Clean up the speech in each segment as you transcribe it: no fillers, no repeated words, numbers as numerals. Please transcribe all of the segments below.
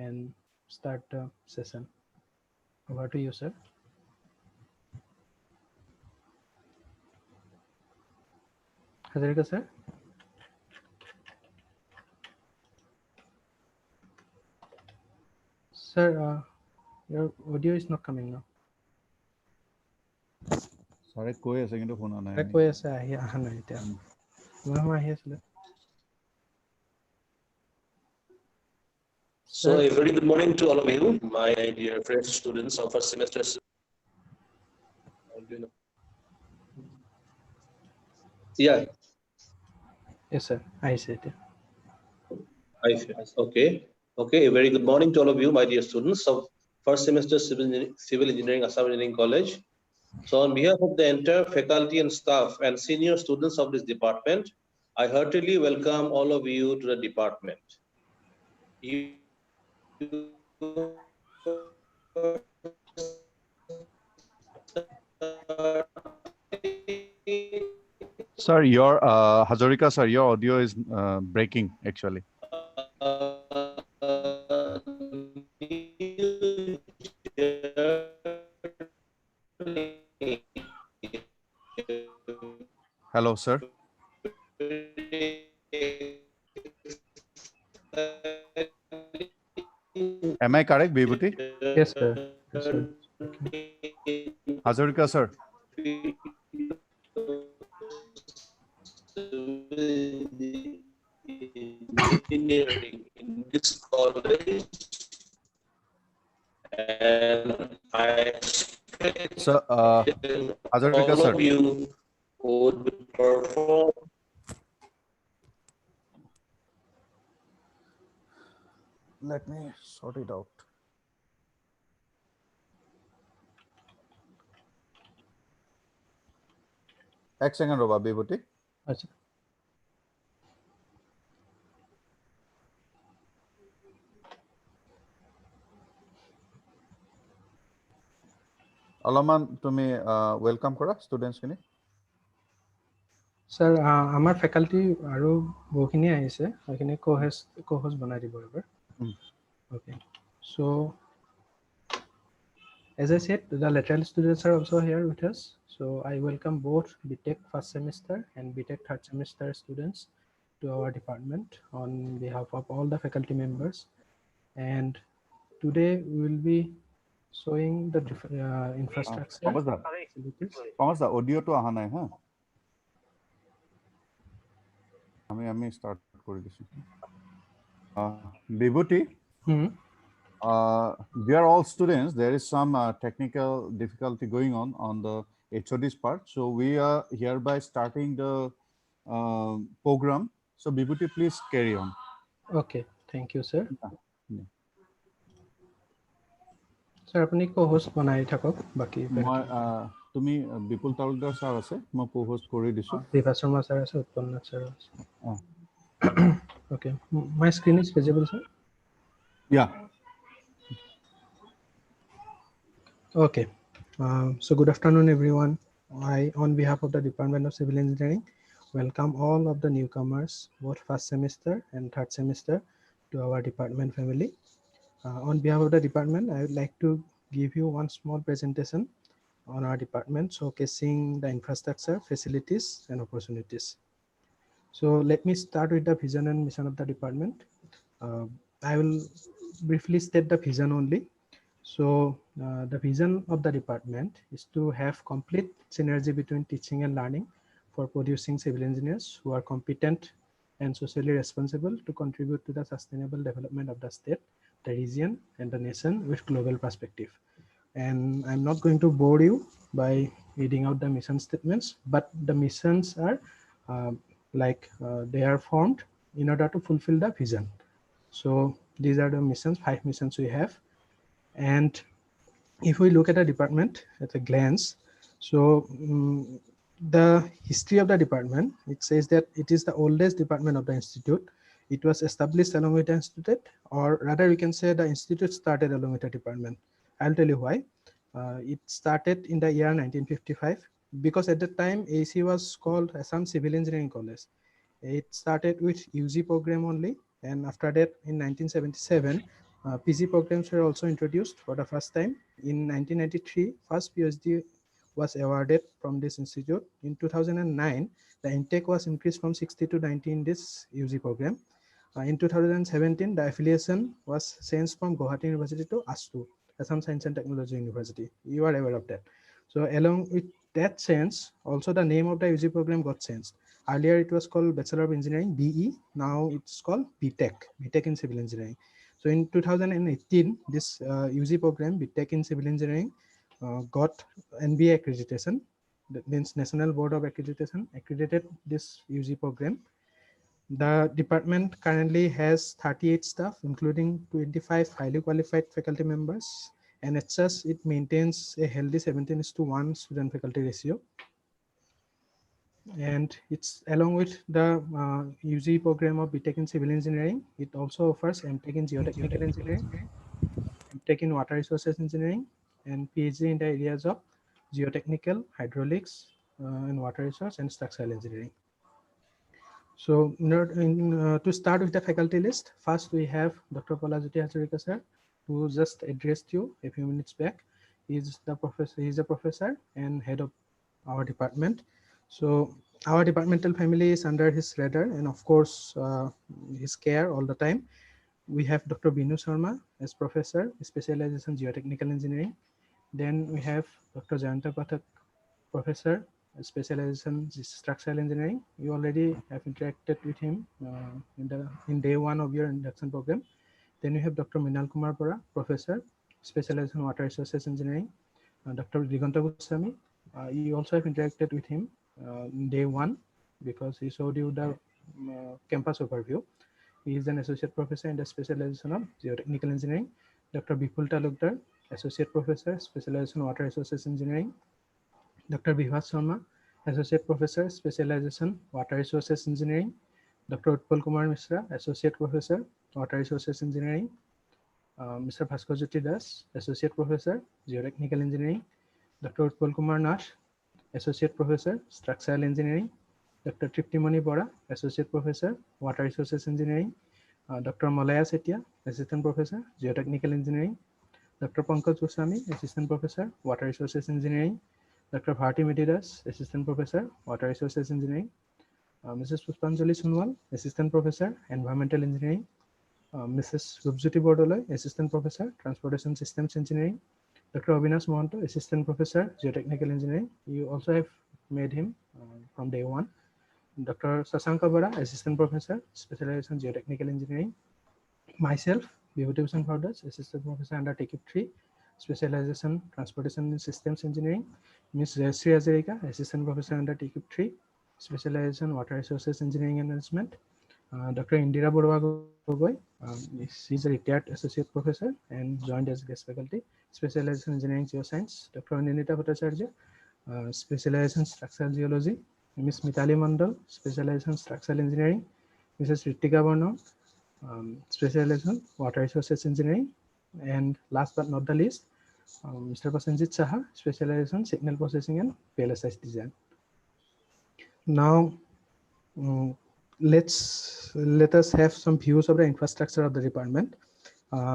and start the session. Over to you, sir. Hazarika, sir. Sir, your audio is not coming now. Sorry, koi ase kintu phone ana hai. Koi ase ahi aha nai etia. Moi ahi asile. So a very good morning to all of you, my dear fresh students of first semester. Yeah. Yes, sir. I see it. Okay. Okay. A very good morning to all of you, my dear students of first semester Civil Engineering, Assam Engineering College. So on behalf of the entire faculty and staff and senior students of this department, I heartily welcome all of you to the department. Sir, your Hazarika, sir, your audio is breaking actually. Hello, sir. Am I correct, Vibhuti? Yes, sir. Yes, sir. Okay. Hazarika, sir. Engineering in this college, and I expect Sir, Hazarika, all sir. of you would perform. Let me sort it out. Ek second, Roba, Vibhuti. Achha. Alaman, tumi welcome kora students kini. Sir, our faculty aru bokhini ahise. Akine co-host banai dibo ebar. Okay. So, as I said, the lateral students are also here with us. So I welcome both BTech first semester and BTech third semester students to our department on behalf of all the faculty members. And today we will be showing the infrastructure. Pamas da audio to aha nai ha. Ami start kori disu. Vibhuti. We are all students. There is some technical difficulty going on the HOD's part. So we are hereby starting the program. So Vibhuti, please carry on. Okay, thank you, sir. Sir, apni co-host banai thakok baki. Tumi Bipul Talukdar sir ase, ma co-host kori disu. Deva Sharma sir ase, Utpannath sir ase. Okay, my screen is visible, sir. Yeah. Okay. So good afternoon, everyone. I, on behalf of the Department of Civil Engineering, welcome all of the newcomers, both first semester and third semester, to our department family. On behalf of the department, I would like to give you one small presentation on our department, showcasing the infrastructure, facilities, and opportunities. So let me start with the vision and mission of the department. I will briefly state the vision only. So the vision of the department is to have complete synergy between teaching and learning for producing civil engineers who are competent and socially responsible to contribute to the sustainable development of the state, the region, and the nation with global perspective. And I'm not going to bore you by reading out the mission statements, but the missions are they are formed in order to fulfill the vision. So these are the missions, 5 missions we have. And if we look at the department at a glance, so the history of the department, it says that it is the oldest department of the institute. It was established along with the institute, or rather we can say the institute started along with the department. I'll tell you why. It started in the year 1955 because at that time AC was called Assam Civil Engineering College. It started with UG program only, and after that in 1977 PG programs were also introduced for the first time. In 1993, first PhD was awarded from this institute. In 2009, the intake was increased from 60 to 90 in this UG program. In 2017, the affiliation was changed from Guwahati University to ASTU, Assam Science and Technology University. You are aware of that. So along with that change, also the name of the UG program got changed. Earlier it was called Bachelor of Engineering, BE. Now it's called BTech, BTech in Civil Engineering. So in 2018, this UG program, BTech in Civil Engineering, got NBA accreditation. That means National Board of Accreditation accredited this UG program. The department currently has 38 staff, including 25 highly qualified faculty members, and as such, it maintains a healthy 17:1 student-faculty ratio. And it's along with the UG program of BTech in Civil Engineering, it also offers MTech in Geotechnical Engineering, MTech in Water Resources Engineering, and PhD in the areas of geotechnical, hydraulics, and water resource and structural engineering. So to start with the faculty list, first we have Dr. Palajyoti Hazarika sir, who just addressed you a few minutes back. He's the professor. He's a professor and head of our department. So our departmental family is under his radar, and of course his care all the time. We have Dr. Binu Sharma as professor, specialization geotechnical engineering. Then we have Dr. Jayanta Pathak, professor, specialization structural engineering. You already have interacted with him in day one of your induction program. Then you have Dr. Minal Kumar Bora, professor, specialization water resources engineering. Dr. Diganta Goswami, you also have interacted with him in day one because he showed you the campus overview. He is an associate professor in the specialization of geotechnical engineering. Dr. Bipul Talukdar, associate professor, specialization water resources engineering. Dr. Bihas Sharma, associate professor, specialization water resources engineering. Dr. Utpal Kumar Mishra, associate professor, water resources engineering. Mr. Bhaskar Jyoti Das, associate professor, geotechnical engineering. Dr. Utpal Kumar Nash, associate professor, structural engineering. Dr. Triptimani Bora, associate professor, water resources engineering. Dr. Malaya Setia, assistant professor, geotechnical engineering. Dr. Pankaj Goswami, assistant professor, water resources engineering. Dr. Bharti Medidas, assistant professor, water resources engineering. Mrs. Puspanjali Sunwal, assistant professor, environmental engineering. Mrs. Rupjyoti Bordoloi, assistant professor, transportation systems engineering. Dr. Avinash Mohanto, assistant professor, geotechnical engineering. You also have made him from day one. Dr. Sasanka Bora, assistant professor, specialization geotechnical engineering. Myself, Vibhuti Bhushan Bhardas, assistant professor under TAKIP 3, specialization transportation systems engineering. Ms. Jayashree Hazarika, assistant professor under TAKIP 3, specialization water resources engineering and management. Dr. Indira Borua Gogoi, she's a retired associate professor and joined as guest faculty, specialization engineering geoscience. Dr. Ninita Bhattacharya, specialization structural geology. Ms. Mitali Mandal, specialization structural engineering. Mrs. Ritika Barnam, specialization water resources engineering. And last but not the least, Mr. Prasenjit Saha, specialization signal processing and PLSI design. Now, let us have some views of the infrastructure of the department.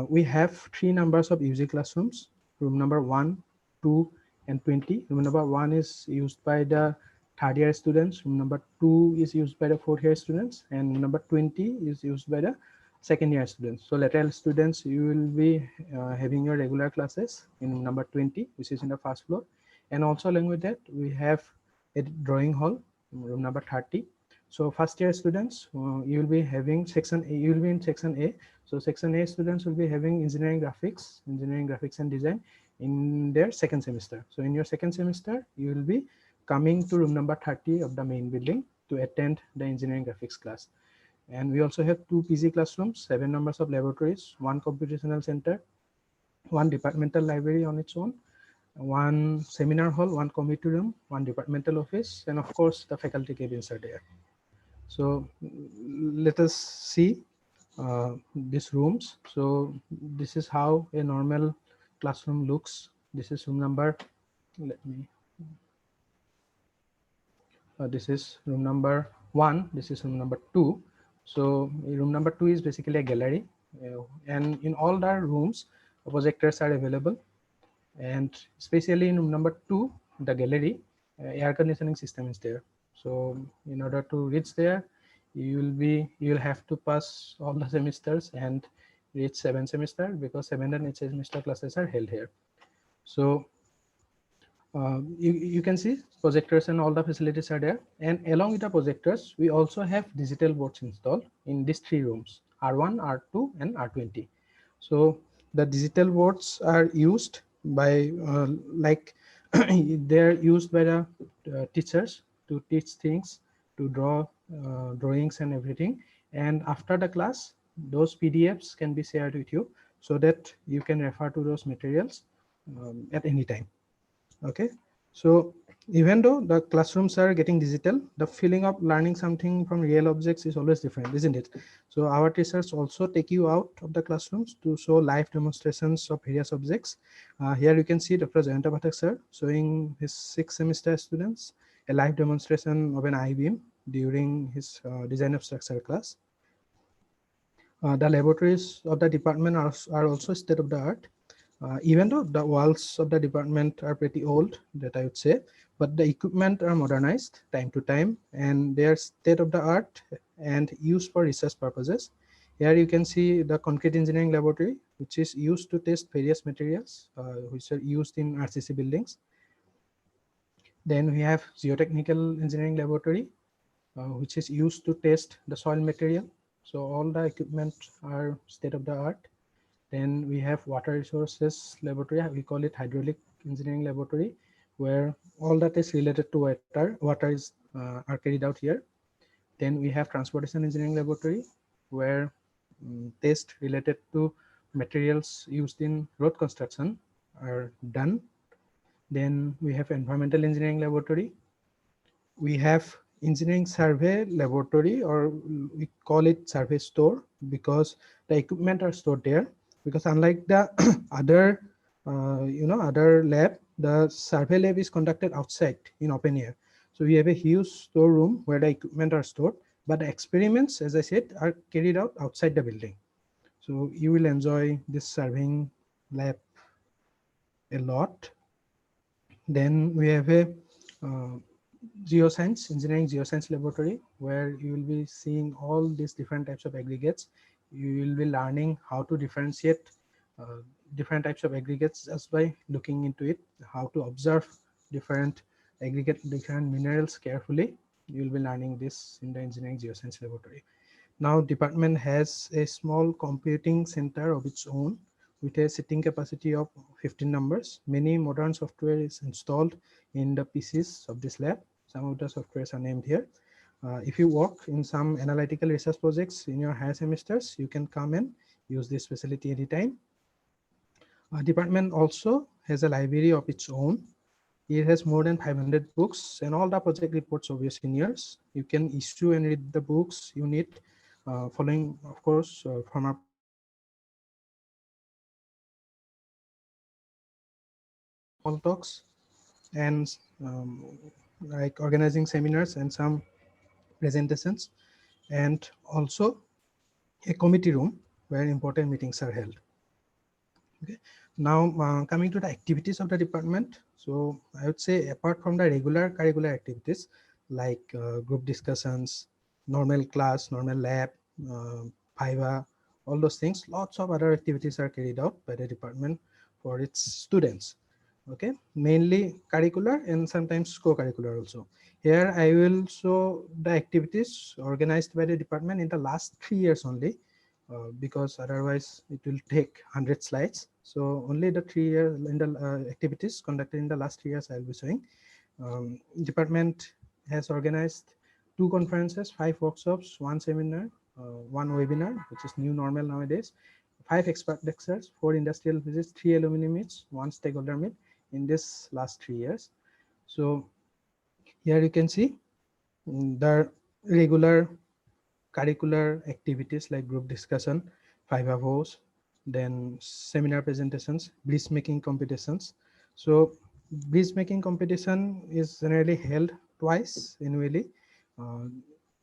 We have 3 numbers of UG classrooms, room number 1, 2, and 20. Room number 1 is used by the third year students, room number 2 is used by the fourth year students, and room number 20 is used by the second year students. So lateral students, you will be having your regular classes in room number 20, which is in the first floor. And also along with that, we have a drawing hall, room number 30. So first year students, you will be having section A, you will be in section A. So section A students will be having engineering graphics and design in their second semester. So in your second semester, you will be coming to room number 30 of the main building to attend the engineering graphics class. And we also have 2 PG classrooms, 7 numbers of laboratories, 1 computational center, 1 departmental library on its own, 1 seminar hall, 1 committee room, 1 departmental office, and of course the faculty cabins are there. So let us see these rooms. So this is how a normal classroom looks. This is room number, this is room number 1, this is room number 2. So room number 2 is basically a gallery. and in all the rooms, projectors are available. And especially in room number 2, the gallery, air conditioning system is there. So in order to reach there, you'll have to pass all the semesters and reach 7 semester, because 7 and 8 semester classes are held here. So you can see projectors and all the facilities are there. And along with the projectors, we also have digital boards installed in these 3 rooms, R1, R2, and R20. So the digital boards are used by like they're used by the teachers to teach things, to draw drawings and everything. And after the class, those PDFs can be shared with you, so that you can refer to those materials at any time. Okay, so even though the classrooms are getting digital, the feeling of learning something from real objects is always different, isn't it? So our teachers also take you out of the classrooms to show live demonstrations of various objects. Here you can see Dr. Jayanta Pathak sir showing his 6th semester students a live demonstration of an I-beam during his design of structure class. The laboratories of the department are also state of the art. Even though the walls of the department are pretty old, that I would say, but the equipment are modernized time to time, and they are state of the art and used for research purposes. Here you can see the concrete engineering laboratory, which is used to test various materials which are used in RCC buildings. Then we have geotechnical engineering laboratory, which is used to test the soil material. So all the equipment are state of the art. Then we have water resources laboratory. We call it hydraulic engineering laboratory, where all that is related to water is are carried out here. Then we have transportation engineering laboratory, where tests related to materials used in road construction are done. Then we have environmental engineering laboratory. We have engineering survey laboratory, or we call it survey store, because the equipment are stored there. Because unlike the other other lab, the survey lab is conducted outside in open air. So we have a huge storeroom where the equipment are stored, but the experiments, as I said, are carried out outside the building. So you will enjoy this surveying lab a lot. Then we have a geoscience, engineering geoscience laboratory, where you will be seeing all these different types of aggregates. You will be learning how to differentiate different types of aggregates just by looking into it, how to observe different different minerals carefully. You will be learning this in the engineering geoscience laboratory. Now department has a small computing center of its own with a sitting capacity of 15 numbers. Many modern software is installed in the PCs of this lab. Some of the softwares are named here. If you work in some analytical research projects in your higher semesters, you can come and use this facility anytime. Department also has a library of its own. It has more than 500 books and all the project reports of your seniors. You can issue and read the books you need, following, of course, from our small talks and like organizing seminars and some presentations, and also a committee room where important meetings are held. Okay. Now coming to the activities of the department. So I would say, apart from the regular curricular activities like group discussions, normal class, normal lab, Viva, all those things, lots of other activities are carried out by the department for its students. Okay, mainly curricular and sometimes co-curricular also. Here I will show the activities organized by the department in the last 3 years only, because otherwise it will take 100 slides. So only the 3 year in the activities conducted in the last 3 years I will be showing. Department has organized 2 conferences, 5 workshops, 1 seminar, 1 webinar, which is new normal nowadays, 5 expert lectures, 4 industrial visits, 3 alumni meets, 1 stakeholder meet in this last 3 years. So here you can see the regular curricular activities like group discussion, 5 hours, then seminar presentations, bridge making competitions. So bridge making competition is generally held twice annually. Uh,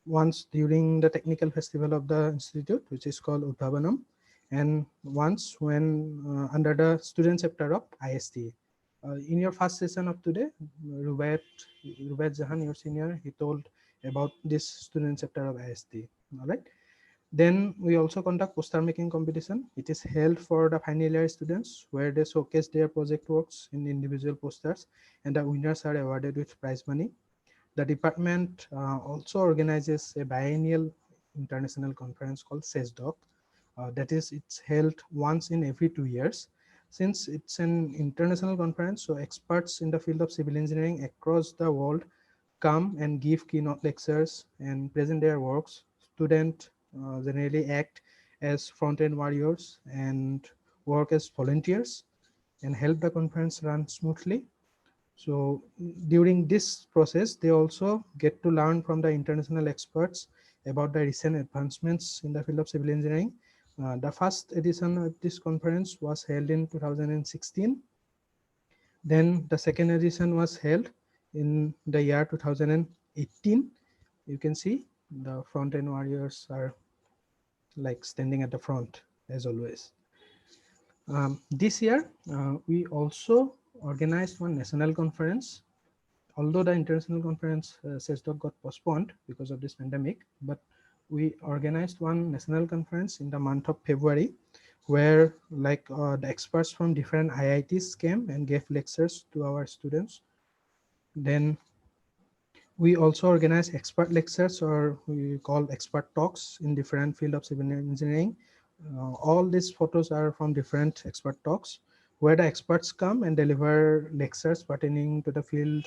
Once during the technical festival of the institute, which is called Udbhavanam, and once when under the student chapter of IST. In your first session of today, Rubayat Jahan, your senior, he told about this student chapter of IST. All right. Then we also conduct poster making competition. It is held for the final year students where they showcase their project works in individual posters, and the winners are awarded with prize money. The department also organizes a biennial international conference called CESDOC. That is, it's held once in every 2 years. Since it's an international conference, so experts in the field of civil engineering across the world come and give keynote lectures and present their works. Students generally act as front-end warriors and work as volunteers and help the conference run smoothly. So during this process, they also get to learn from the international experts about the recent advancements in the field of civil engineering. The first edition of this conference was held in 2016. Then the second edition was held in the year 2018. You can see the front-end warriors are like standing at the front as always. This year, we also organized one national conference. Although the international conference CESDOC got postponed because of this pandemic, but we organized one national conference in the month of February, where like the experts from different IITs came and gave lectures to our students. Then we also organize expert lectures, or we call expert talks, in different field of civil engineering. All these photos are from different expert talks where the experts come and deliver lectures pertaining to the field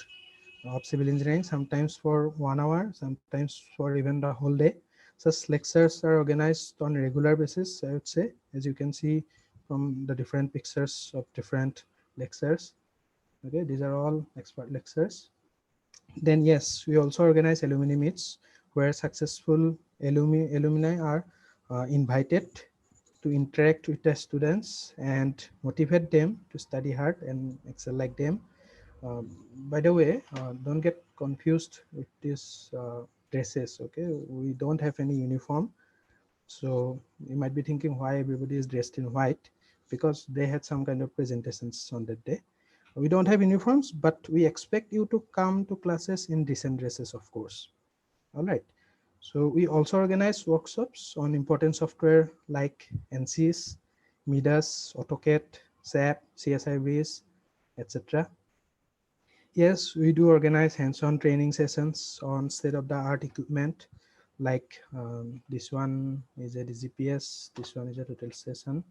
of civil engineering, sometimes for 1 hour, sometimes for even the whole day. Such lectures are organized on a regular basis, I would say, as you can see from the different pictures of different lectures. Okay, these are all expert lectures. Then yes, we also organize alumni meets where successful alumni are invited to interact with the students and motivate them to study hard and excel like them. By the way, don't get confused with these dresses. Okay, we don't have any uniform, so you might be thinking why everybody is dressed in white, because they had some kind of presentations on that day. We don't have uniforms, but we expect you to come to classes in decent dresses, of course. All right. So we also organize workshops on important software like ANSYS, Midas, AutoCAD, SAP, CSI Breeze, etc. Yes, we do organize hands-on training sessions on state-of-the-art equipment. Like this one is a DGPS, this one is a total session.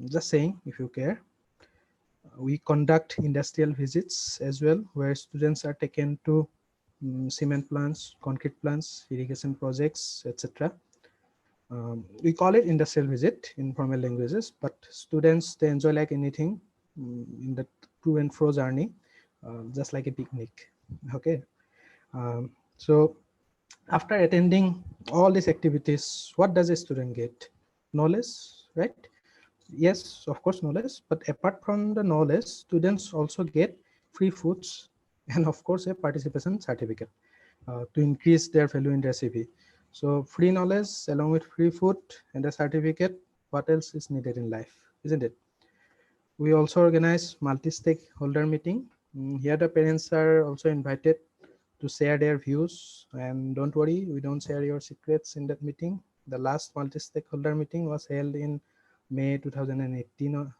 Just saying, if you care. We conduct industrial visits as well, where students are taken to cement plants, concrete plants, irrigation projects, etc. We call it industrial visit in formal languages, but students, they enjoy like anything in the to and fro journey, just like a picnic. Okay. So after attending all these activities, what does a student get? Knowledge, right? Yes, of course, knowledge. But apart from the knowledge, students also get free foods and of course a participation certificate to increase their value in their CV. So free knowledge along with free food and a certificate, what else is needed in life, isn't it? We also organize multi-stakeholder meeting. Here the parents are also invited to share their views, and don't worry, we don't share your secrets in that meeting. The last multi-stakeholder meeting was held in May 2018.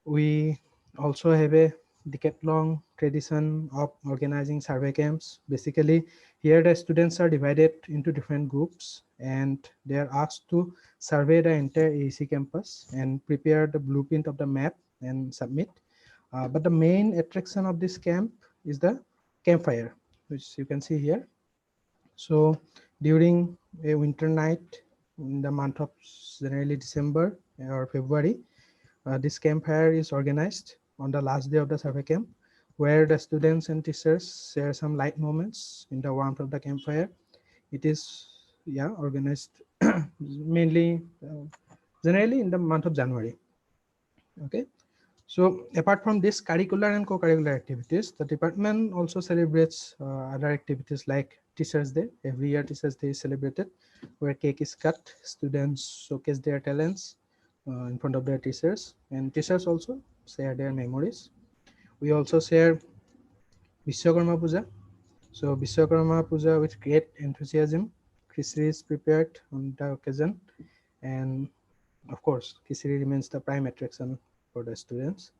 We also have a decade-long tradition of organizing survey camps. Basically, here the students are divided into different groups and they are asked to survey the entire AEC campus and prepare the blueprint of the map and submit. But the main attraction of this camp is the campfire, which you can see here. So during a winter night in the month of generally December or February, this campfire is organized on the last day of the survey camp, where the students and teachers share some light moments in the warmth of the campfire. It is organized mainly generally in the month of January. Okay, So apart from this curricular and co-curricular activities, the department also celebrates other activities like Teachers Day. Every year Teachers Day is celebrated, where cake is cut, students showcase their talents in front of their teachers, and teachers also share their memories. We also share Vishwakarma Puja. So Vishwakarma Puja with great enthusiasm. Khichdi is prepared on the occasion, and of course, Khichdi remains the prime attraction for the students.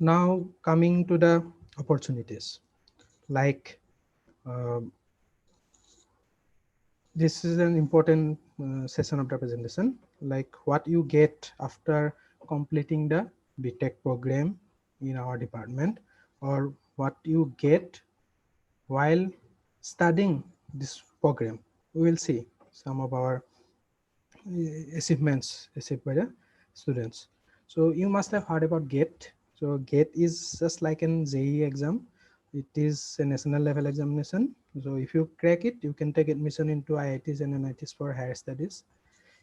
Now coming to the opportunities, like uh, this is an important session of the presentation, like what you get after completing the BTech program in our department, or what you get while studying this program. We will see some of our achievements achieved by the students. So you must have heard about GATE. So GATE is just like an JEE exam. It is a national level examination. So if you crack it, you can take admission into IITs and NITs for higher studies.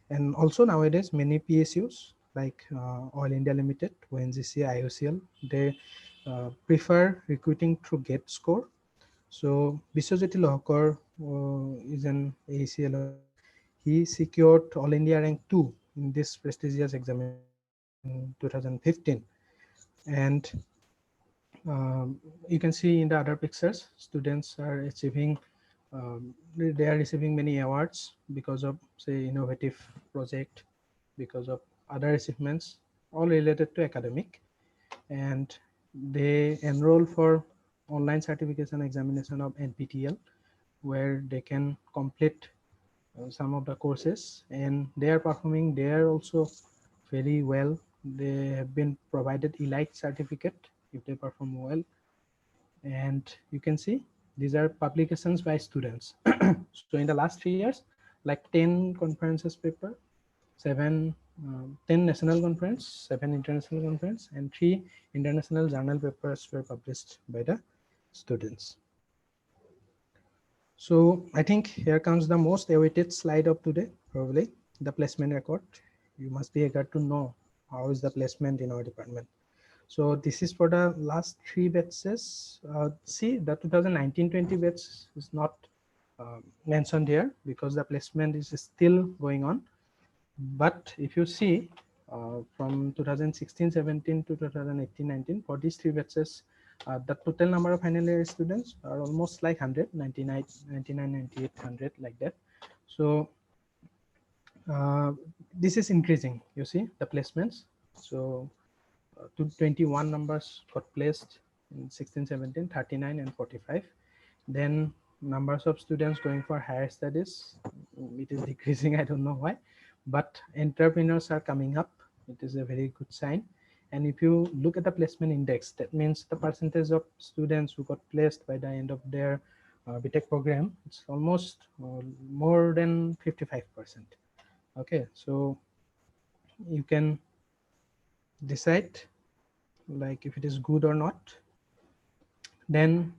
And also nowadays, many PSUs like Oil India Limited, ONGC, IOCL, they prefer recruiting through GATE score. So Biswajyoti Lohkar is an AEC alumni. He secured All India rank 2 in this prestigious examination in 2015. And you can see in the other pictures, students are achieving, they are receiving many awards because of, say, innovative project, because of other achievements, all related to academic. And they enroll for online certification examination of NPTEL, where they can complete some of the courses, and they are performing there also very well. They have been provided elite certificate if they perform well. And you can see these are publications by students. So in the last 3 years, like 10 conferences paper, 10 national conference, 7 international conference, and 3 international journal papers were published by the students. So I think here comes the most awaited slide of today, probably the placement record. You must be eager to know how is the placement in our department. So this is for the last 3 batches. See, the 2019-20 batch is not mentioned here because the placement is still going on. But if you see from 2016-17 to 2018-19, for these 3 batches, the total number of final year students are almost like 100, 99, 98, 100, like that. So this is increasing, you see, the placements. So 21 numbers got placed in 16-17, 39 and 45. Then numbers of students going for higher studies, it is decreasing. I don't know why, but entrepreneurs are coming up. It is a very good sign. And if you look at the placement index, that means the percentage of students who got placed by the end of their BTech program, it's almost more than 55%. Okay, so you can decide like if it is good or not. Then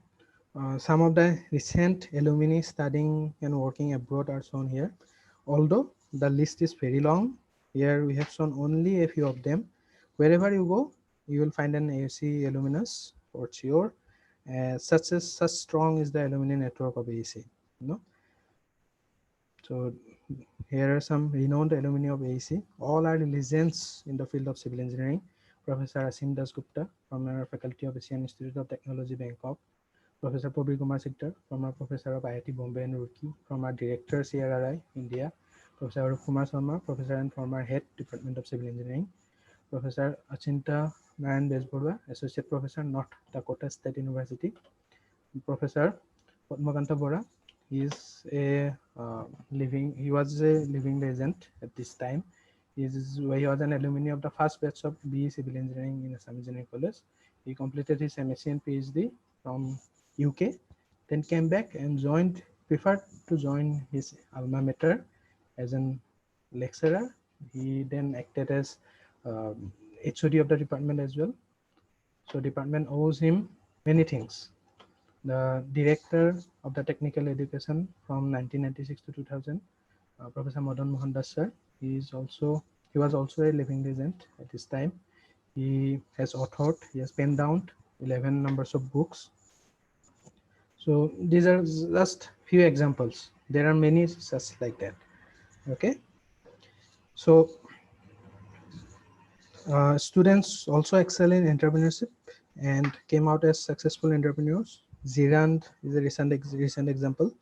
some of the recent alumni studying and working abroad are shown here. Although the list is very long, here we have shown only a few of them. Wherever you go, you will find an AUC alumnus for sure. Such strong is the alumni network of AUC. So here are some renowned alumni of AEC. All are legends in the field of civil engineering. Professor Asim Das Gupta from our faculty of Asian Institute of Technology, Bangkok. Professor Prabir Kumar Sikdar, former professor of IIT Bombay and Roorkee, former director CRRI, India. Professor Arup Kumar Sharma, professor and former head Department of Civil Engineering. Professor Achinta Narayan Bezborua, associate professor, North Dakota State University. Professor Padmakanta Bora, he was a living legend at this time. He was an alumni of the first batch of BE Civil Engineering in Assam Engineering College. He completed his MSc and PhD from UK, then came back and preferred to join his alma mater as an lecturer. He then acted as HOD of the department as well. So department owes him many things. The director of the technical education from 1996 to 2000, Professor Madan Mohan Das sir. He was also a living legend at this time. He has authored, he has penned down 11 numbers of books. So these are just few examples. There are many such like that. Okay. So students also excel in entrepreneurship and came out as successful entrepreneurs. Zirand is a recent example.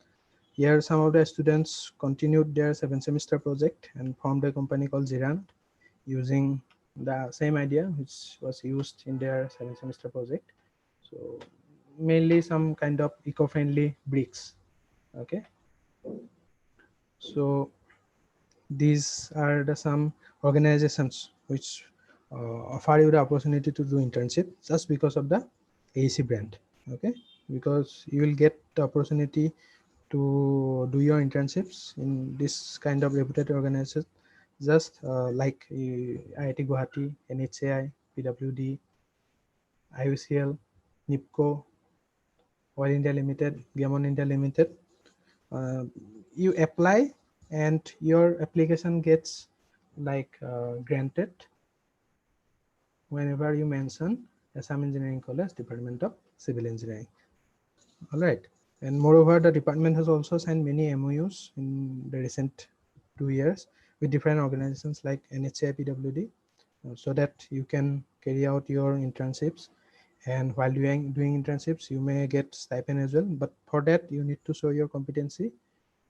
Here, some of the students continued their 7-semester project and formed a company called Zirand using the same idea which was used in their 7-semester project. So mainly some kind of eco-friendly bricks. Okay. So these are the some organizations which offer you the opportunity to do internship just because of the AEC brand. Okay, because you will get the opportunity to do your internships in this kind of reputed organizations, just like IIT Guwahati, NHAI, PWD, IUCL, NIPCO, Oil India Limited, Gammon India Limited. You apply and your application gets like granted whenever you mention Assam Engineering College, Department of Civil Engineering. All right. And moreover, the department has also signed many MOUs in the recent 2 years with different organizations like NHA, PWD, so that you can carry out your internships. And while doing internships, you may get stipend as well. But for that, you need to show your competency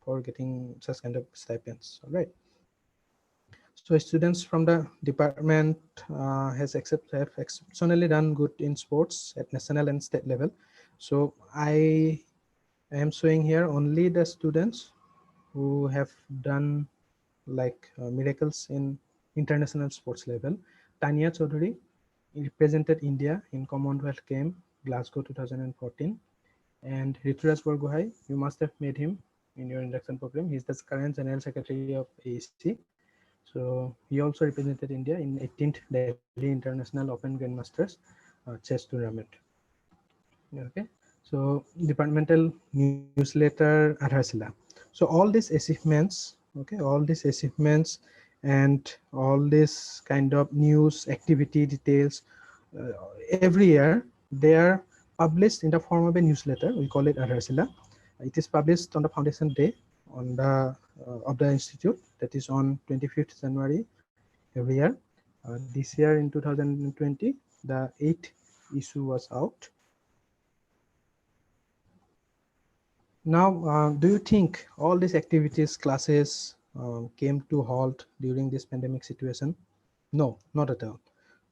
for getting such kind of stipends. All right. So students from the department have exceptionally done good in sports at national and state level. So I am showing here only the students who have done like miracles in international sports level. Tanya Chaudhary represented India in Commonwealth Games, Glasgow 2014. And Rituraj Borgohai, you must have met him in your induction program. He's the current General Secretary of AEC. So he also represented India in 18th Delhi International Open Grandmasters chess tournament. Okay, so departmental newsletter Adharsila. So all these achievements, okay, all these achievements and all this kind of news activity details uh, every year they are published in the form of a newsletter. We call it Adharsila. It is published on the foundation day on the of the institute, that is on 25th January every year. This year in 2020, the 8th issue was out. Now, do you think all these activities, classes came to halt during this pandemic situation? No, not at all.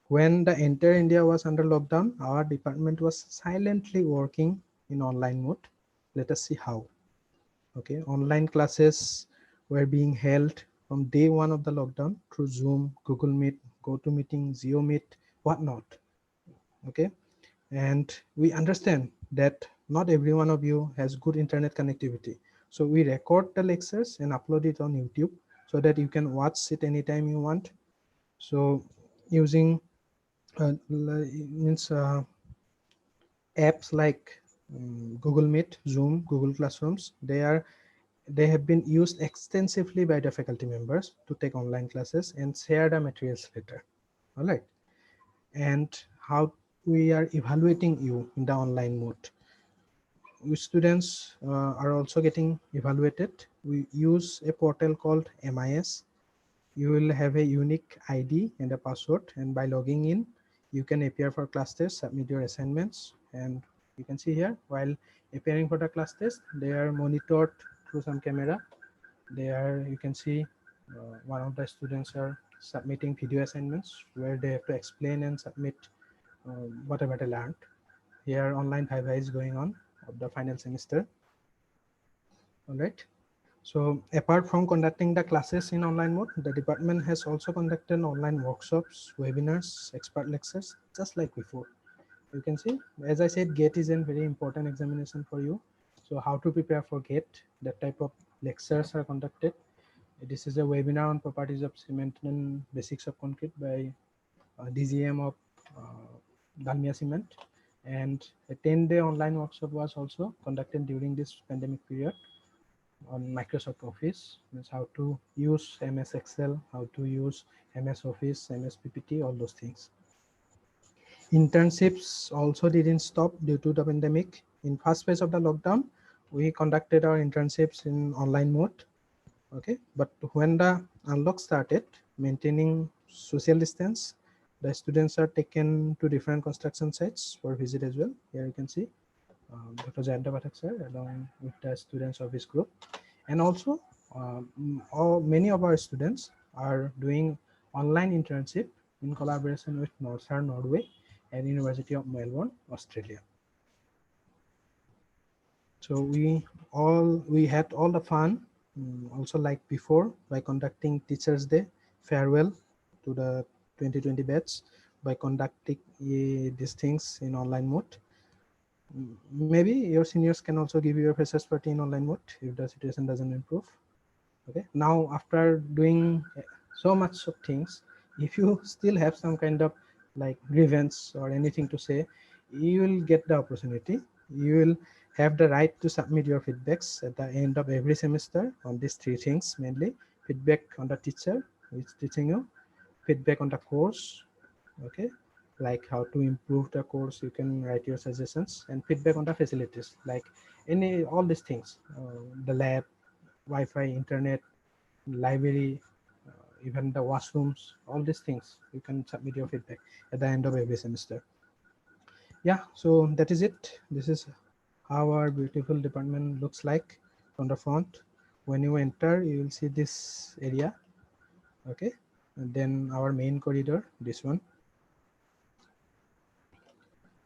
When the entire India was under lockdown, our department was silently working in online mode. Let us see how. Okay, online classes were being held from day one of the lockdown through Zoom, Google Meet, GoToMeeting, ZioMeet, whatnot. Okay, and we understand that not every one of you has good internet connectivity, so we record the lectures and upload it on YouTube so that you can watch it anytime you want. So using apps like Google Meet, Zoom, Google Classrooms, they have been used extensively by the faculty members to take online classes and share the materials later. All right, and how we are evaluating you in the online mode. We students are also getting evaluated. We use a portal called MIS. You will have a unique ID and a password, and by logging in, you can appear for class test, submit your assignments, and you can see here while appearing for the class test, they are monitored through some camera. You can see one of the students are submitting video assignments where they have to explain and submit whatever they learned. Here online Viva is going on of the final semester. All right. So apart from conducting the classes in online mode, the department has also conducted online workshops, webinars, expert lectures, just like before. You can see, as I said, GATE is a very important examination for you. So how to prepare for GATE, that type of lectures are conducted. This is a webinar on properties of cement and basics of concrete by DGM of Dalmia Cement. And a 10-day online workshop was also conducted during this pandemic period on Microsoft Office, means how to use MS Excel, how to use MS Office, MS PPT, all those things. Internships also didn't stop due to the pandemic. In first phase of the lockdown, we conducted our internships in online mode. Okay, but when the unlock started, maintaining social distance, the students are taken to different construction sites for visit as well. Here you can see Dr. Jayanta Pathak sir along with the students of his group, and also many of our students are doing online internship in collaboration with Northern Norway and University of Melbourne, Australia. So we had all the fun, also like before, by conducting Teachers Day farewell to the 2020 batch by conducting these things in online mode. Maybe your seniors can also give you your freshers party in online mode if the situation doesn't improve. Okay, now after doing so much of things, if you still have some kind of like grievance or anything to say, you will get the opportunity. You will have the right to submit your feedbacks at the end of every semester on these three things, mainly feedback on the teacher who is teaching you, feedback on the course, okay, like how to improve the course, you can write your suggestions, and feedback on the facilities, like all these things, the lab, Wi-Fi, internet, library, even the washrooms, all these things you can submit your feedback at the end of every semester. Yeah, so that is it. This is how our beautiful department looks like from the front. When you enter, you will see this area, okay, and then our main corridor, this one.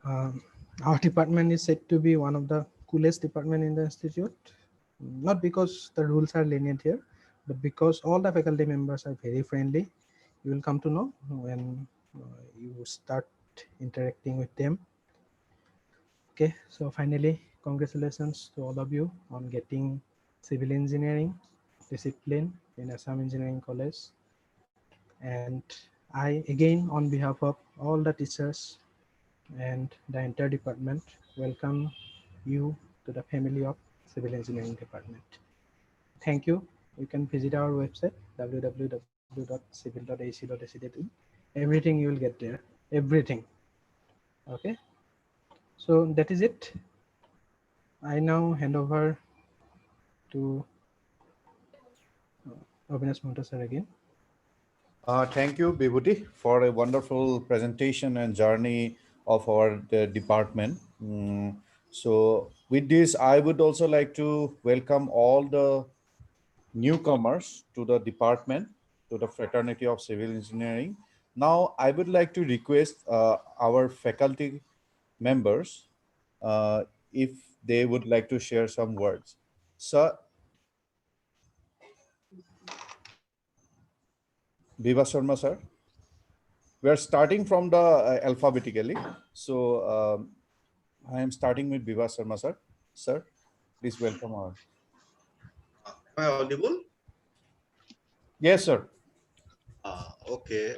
Our department is said to be one of the coolest department in the institute, not because the rules are lenient here, but because all the faculty members are very friendly. You will come to know when you start interacting with them. Okay, so finally, congratulations to all of you on getting civil engineering discipline in Assam Engineering College. And I, again, on behalf of all the teachers and the entire department, welcome you to the family of Civil Engineering Department. Thank you. You can visit our website www.civil.ac.ac.in. Everything you will get there. Everything. Okay. So that is it. I now hand over to Avinash Mohta sir again. Thank you, Vibhuti, for a wonderful presentation and journey of our department. So with this, I would also like to welcome all the newcomers to the department, to the Fraternity of Civil Engineering. Now, I would like to request our faculty members if they would like to share some words. Sir, Viva Sharma, sir. We are starting from the alphabetically. So I am starting with Viva Sharma, sir. Sir, please welcome our. Am I audible? Yes, sir. Okay.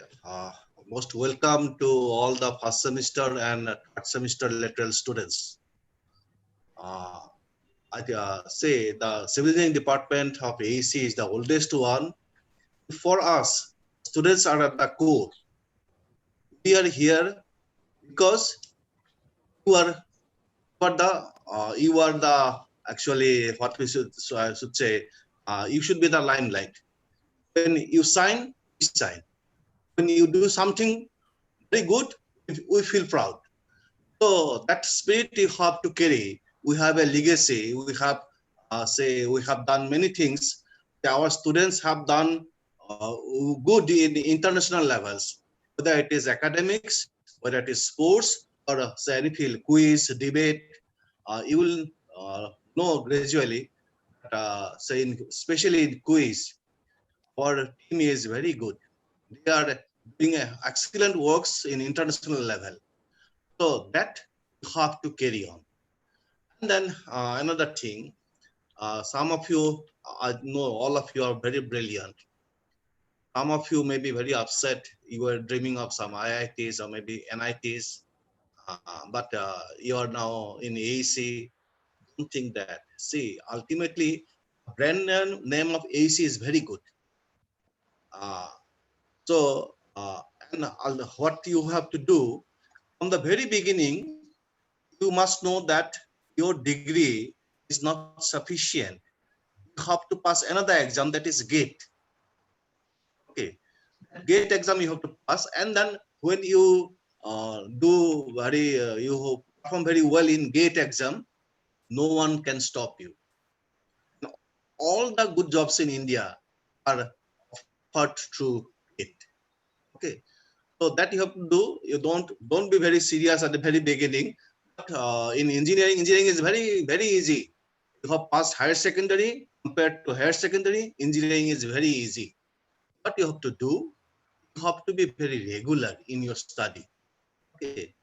Most welcome to all the first semester and third semester lateral students. I say the civil engineering department of AEC is the oldest one. For us, students are at the core. We are here because you are the actually what we should say. You should be the limelight. When you sign, we sign. When you do something very good, we feel proud. So that spirit you have to carry. We have a legacy. We have we have done many things. Our students have done good in international levels, whether it is academics, whether it is sports, or say any field, quiz, debate. You will know gradually. Especially in quiz, our team is very good. They are doing excellent works in international level. So that you have to carry on. And then another thing, some of you, I know all of you are very brilliant. Some of you may be very upset. You were dreaming of some IITs or maybe NITs, but you are now in AEC. Don't think that. See, ultimately, brand name of AEC is very good. And what you have to do, from the very beginning, you must know that your degree is not sufficient. You have to pass another exam, that is GATE. Okay, GATE exam you have to pass, and then when you you perform very well in GATE exam, no one can stop you. All the good jobs in India are offered through GATE. Okay, so that you have to do. You don't be very serious at the very beginning. But in engineering, engineering is very easy. You have passed higher secondary. Compared to higher secondary, engineering is very easy. What you have to do, you have to be very regular in your study. Okay,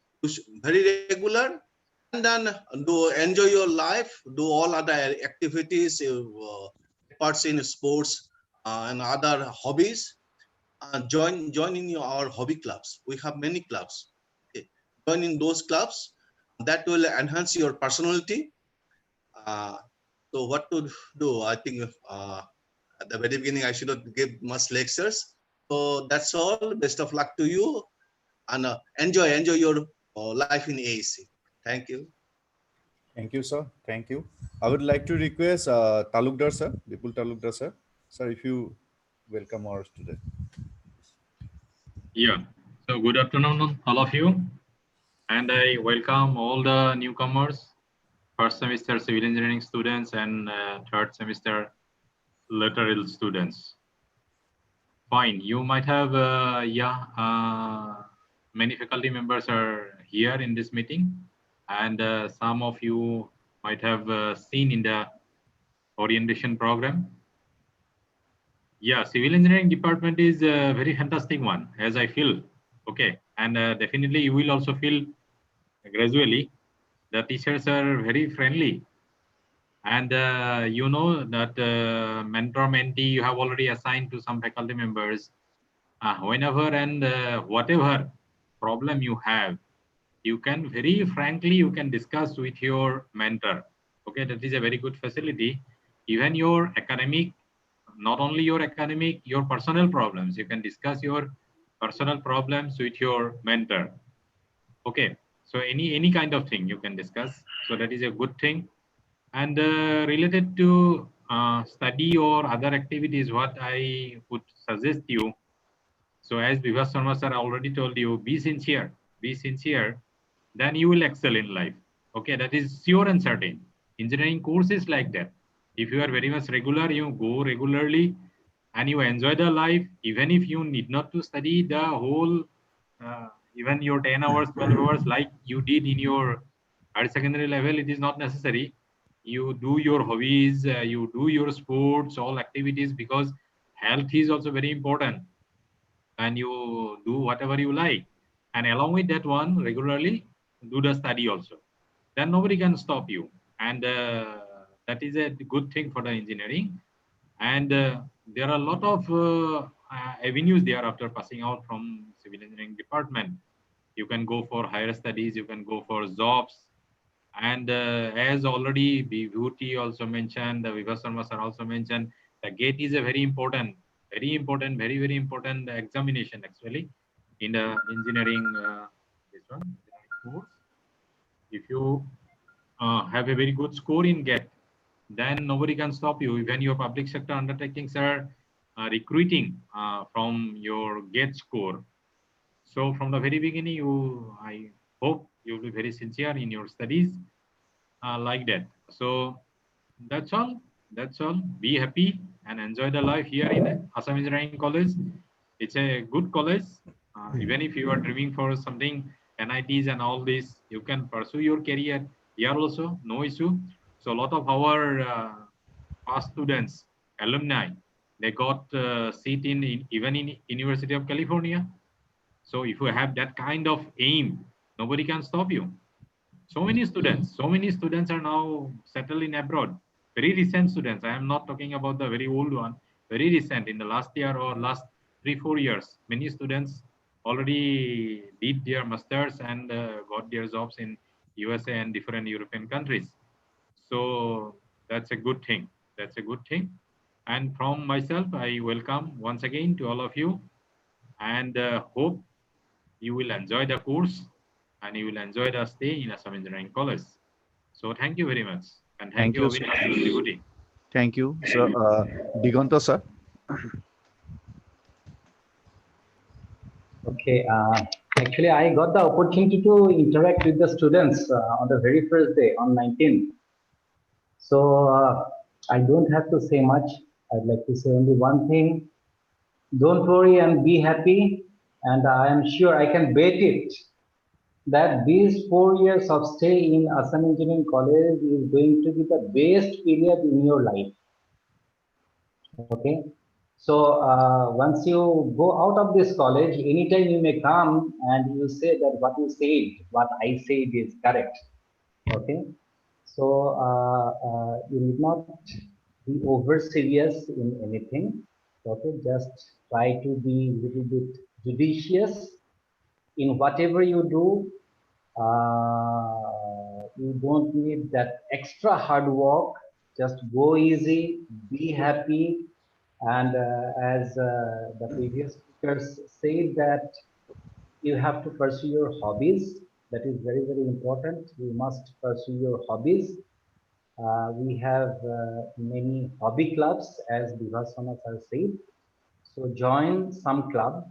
very regular, and then do enjoy your life. Do all other activities, parts in sports and other hobbies. Join in our hobby clubs. We have many clubs. Okay. Join in those clubs. That will enhance your personality. Uh, so what to do? I think at the very beginning I should not give much lectures. So that's all. Best of luck to you, and enjoy your life in AEC. Thank you. Thank you, sir. Thank you. I would like to request Talukdar, sir, Vipul Talukdar, sir. Sir, if you welcome our student. Yeah, so good afternoon, all of you, and I welcome all the newcomers, first semester civil engineering students and third semester lateral students. Fine, you might have, many faculty members are here in this meeting, and some of you might have seen in the orientation program. Yeah, civil engineering department is a very fantastic one, as I feel. Okay, and definitely you will also feel gradually the teachers are very friendly, and you know that mentor mentee you have already assigned to some faculty members. Whenever and whatever problem you have, you can very frankly you can discuss with your mentor. Okay, that is a very good facility. Even your academic, not only your academic, your personal problems, you can discuss your personal problems with your mentor. Okay, so any kind of thing you can discuss, so that is a good thing. And related to study or other activities, what I would suggest you, so as Vivas Sharma sir already told you, be sincere, then you will excel in life. Okay, that is sure and certain. Engineering course is like that. If you are very much regular, you go regularly and you enjoy the life, even if you need not to study the whole, even your 10 hours, 12 hours, like you did in your higher secondary level, it is not necessary. You do your hobbies, you do your sports, all activities, because health is also very important, and you do whatever you like. And along with that one, regularly do the study also. Then nobody can stop you. And that is a good thing for the engineering. And there are a lot of avenues there after passing out from civil engineering department. You can go for higher studies, you can go for jobs. And as already Vibhuti also mentioned, the Vivas Sharma sir also mentioned, the GATE is a very important, very important examination actually in the engineering, this one, engineering course. If you have a very good score in GATE, then nobody can stop you. Even your public sector undertakings are recruiting from your GATE score. So from the very beginning, I hope you'll be very sincere in your studies like that. So that's all. That's all. Be happy and enjoy the life here in Assam Engineering College. It's a good college. Even if you are dreaming for something, NITs and all this, you can pursue your career here also, no issue. So a lot of our past students, alumni, they got seat in even in University of California. So if you have that kind of aim, nobody can stop you. So many students are now settled in abroad. Very recent students. I am not talking about the very old one. Very recent, in the last year or last 3-4 years. Many students already did their masters and got their jobs in USA and different European countries. So that's a good thing. That's a good thing. And from myself, I welcome once again to all of you, and hope you will enjoy the course. and you will enjoy the stay in Assam Engineering College. So thank you very much. And Thank you, Avinash and Vibhuti. Thank you, sir. Diganta, sir. Okay, actually, I got the opportunity to interact with the students on the very first day on 19th. So I don't have to say much. I'd like to say only one thing. Don't worry and be happy. And I am sure I can bet it that these 4 years of stay in Assam Engineering College is going to be the best period in your life. Okay. So once you go out of this college, anytime you may come and you say that what you said, what I said is correct. Okay. So you need not be over serious in anything. Okay. Just try to be a little bit judicious in whatever you do. You don't need that extra hard work. Just go easy, be happy. And as the previous speakers said that you have to pursue your hobbies. That is very, very important. You must pursue your hobbies. We have many hobby clubs, as Bivasana sir said. So join some club,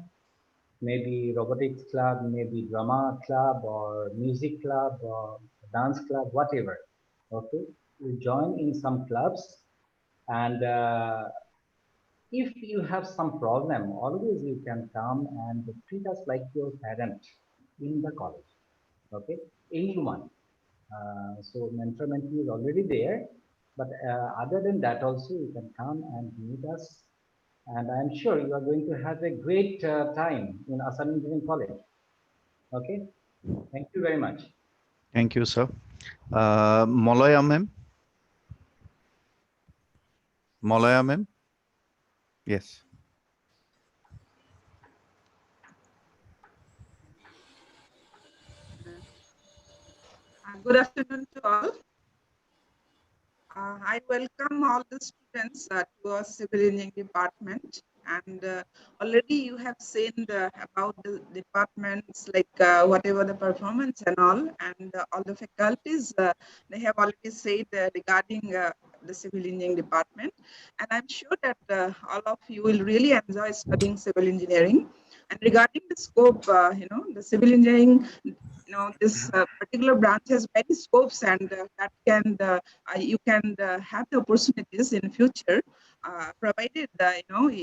maybe robotics club, maybe drama club, or music club, or dance club, whatever. Okay, you join in some clubs, and if you have some problem, always you can come and treat us like your parent in the college. Okay, anyone. So mentor mentee is already there, but other than that also you can come and meet us, and I'm sure you are going to have a great time in Assam Engineering College. Okay, thank you very much. Thank you, sir. Molaya ma'am. Molaya ma'am. Yes. Good afternoon to all. I welcome all the students to our civil engineering department, and already you have seen about the departments, like whatever the performance and all the faculties they have already said regarding the civil engineering department, and I'm sure that all of you will really enjoy studying civil engineering. And regarding the scope, the civil engineering, this particular branch has many scopes, and that can you can have the opportunities in future, provided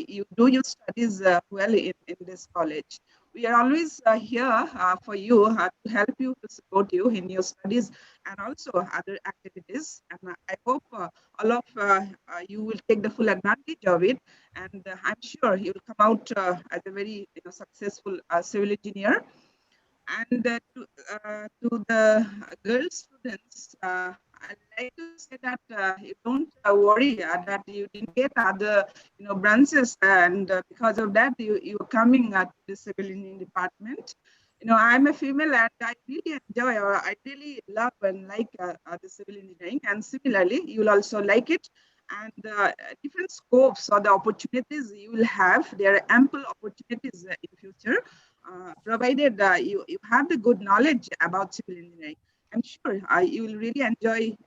you do your studies well in this college. We are always here for you, to help you, to support you in your studies and also other activities. And I hope all of you will take the full advantage of it, and I'm sure you will come out as a very successful civil engineer. And to the girl students, I'd like to say that you don't worry that you didn't get other branches, and because of that you are coming to the civil engineering department. I'm a female, and I really enjoy, or I really love and like the civil engineering, and similarly you will also like it. And different scopes or the opportunities you will have, there are ample opportunities in future, provided you have the good knowledge about civil engineering. I'm sure you will really enjoy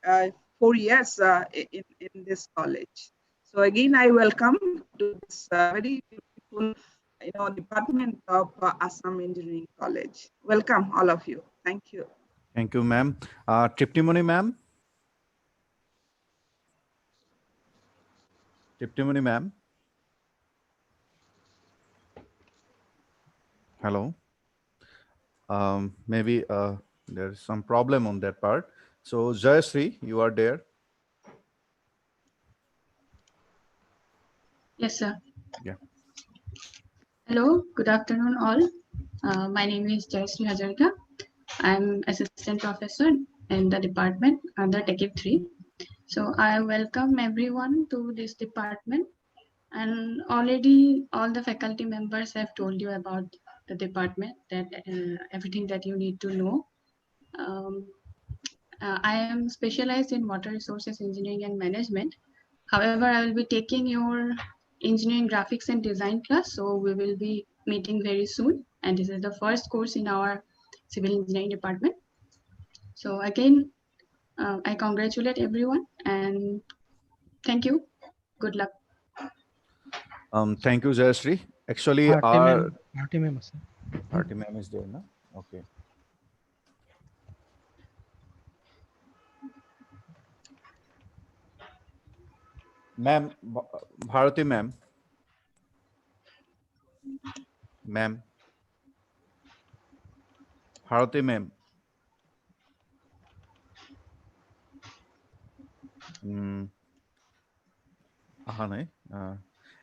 4 years in this college. So again, I welcome to this very beautiful department of Assam Engineering College. Welcome all of you. Thank you. Thank you, ma'am. Triptimoni ma'am. Triptimoni ma'am. Hello. Maybe there's some problem on that part. So Jayashree, you are there. Yes, sir. Yeah. Hello, good afternoon all. My name is Jayashree Hazarika. I'm assistant professor in the department under TechIP 3. So I welcome everyone to this department, and already all the faculty members have told you about the department, that everything that you need to know. I am specialized in water resources engineering and management. However, I will be taking your engineering graphics and design class, so we will be meeting very soon, and this is the first course in our Civil Engineering Department. So again, I congratulate everyone and thank you. Good luck. Thank you, Jayashree. Actually, Bharti our ma'am, Bharti ma'am আছে। party ma'am is there, no? Okay. Ma'am, Bharati ma'am. Ma'am. Bharati ma'am.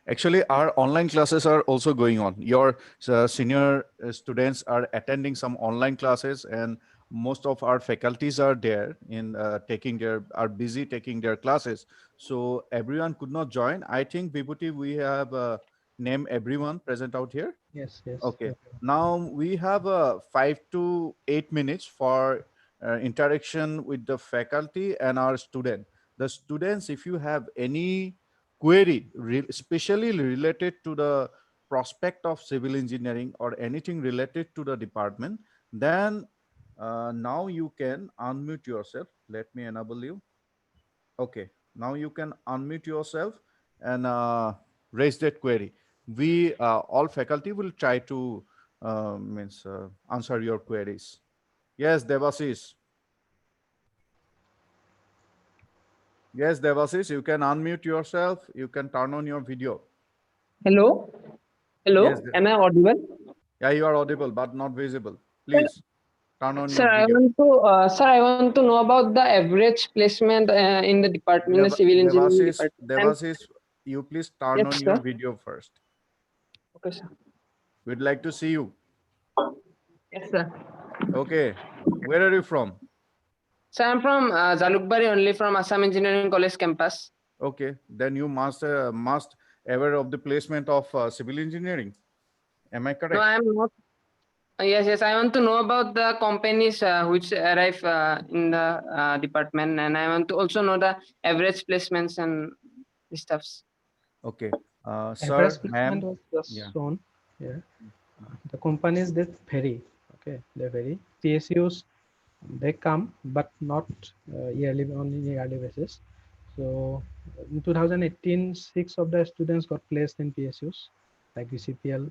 Actually, our online classes are also going on. Your senior students are attending some online classes, and most of our faculties are there in are busy taking their classes. So everyone could not join. I think Vibhuti, we have named everyone present out here. Yes, yes. Okay. everyone. Now we have 5 to 8 minutes for interaction with the faculty and our student. The students, if you have any query, especially related to the prospect of civil engineering or anything related to the department, then now you can unmute yourself. Let me enable you. Okay, now you can unmute yourself and raise that query. We all faculty will try to answer your queries. Yes, Devasis. Yes, Devasis, you can unmute yourself. You can turn on your video. Hello? Hello? Yes, Am I audible? yeah, you are audible but not visible. Please turn on Sir, your video. I want to know about the average placement in the department, the civil engineering department. Devasis, you please turn Yes, on sir. your video first. Okay, sir. We'd like to see you. Yes, sir. Okay, where are you from? Sir, I'm from Jalukbari, only from Assam Engineering College campus. Okay, then you must aware of the placement of civil engineering. Am I correct? No, I'm not. Yes, I want to know about the companies which arrive in the department, and I want to also know the average placements and the stuffs. Okay, Average sir, placement ma'am. was just Yeah. shown here. The companies that vary. Okay, they vary. PSUs, they come, but not yearly, on yearly basis. So in 2018, 6 of the students got placed in PSUs, like VCPL,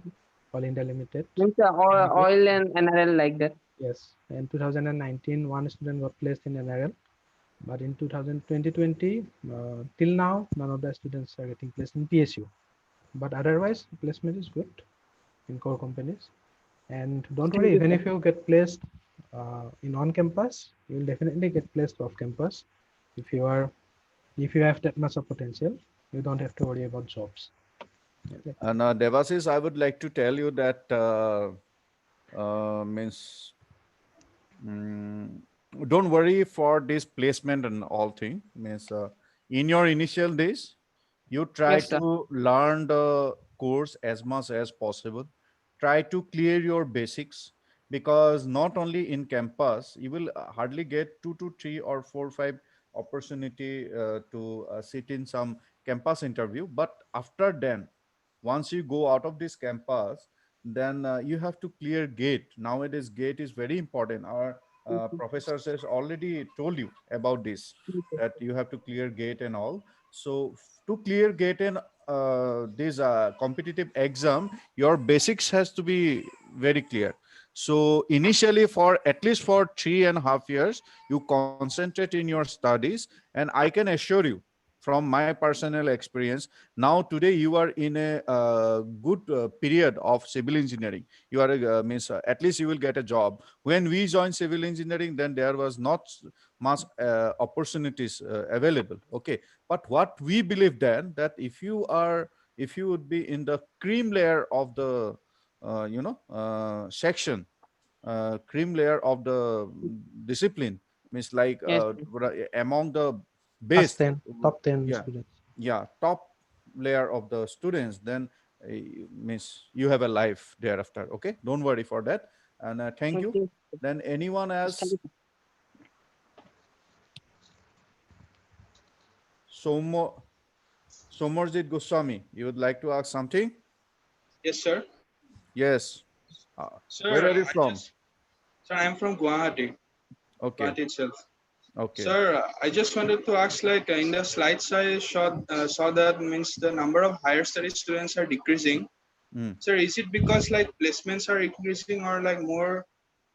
All India Limited. Means oil and NRL like that. Yes, in 2019, 1 student got placed in NRL, but in 2020, till now, none of the students are getting placed in PSU. But otherwise, placement is good in core companies. And don't worry, even if you get placed in on campus, you will definitely get placed off campus. If you have that much of potential, you don't have to worry about jobs. And Devasis, I would like to tell you that don't worry for this placement and all thing. In your initial days, you try Yes, sir. to learn the course as much as possible. Try to clear your basics, because not only in campus, you will hardly get 2 to 3 or 4 5 opportunity to sit in some campus interview. But after then, once you go out of this campus, then you have to clear gate. Nowadays, gate is very important. Our professors has already told you about this, that you have to clear gate and all. So to clear gate and this competitive exam, your basics has to be very clear. So initially, for at least for 3.5 years, you concentrate in your studies, and I can assure you from my personal experience, now today you are in a good period of civil engineering. You are at least you will get a job. When we joined civil engineering, then there was not much opportunities available. Okay, but what we believe then, that if you would be in the cream layer of the section, cream layer of the discipline, means like Yes. among the First best, 10, top 10 yeah, students. yeah, top layer of the students, then means you have a life thereafter. Okay, don't worry for that. And thank you. Then anyone else? Somarjit Goswami, you would like to ask something? Yes, sir. Yes. Sir, Where are you from? Sir, I'm from Guwahati, Okay. Guwahati itself. Okay. Sir, I just wanted to ask, like in the slides I saw that means the number of higher study students are decreasing. Sir, is it because like placements are increasing or like more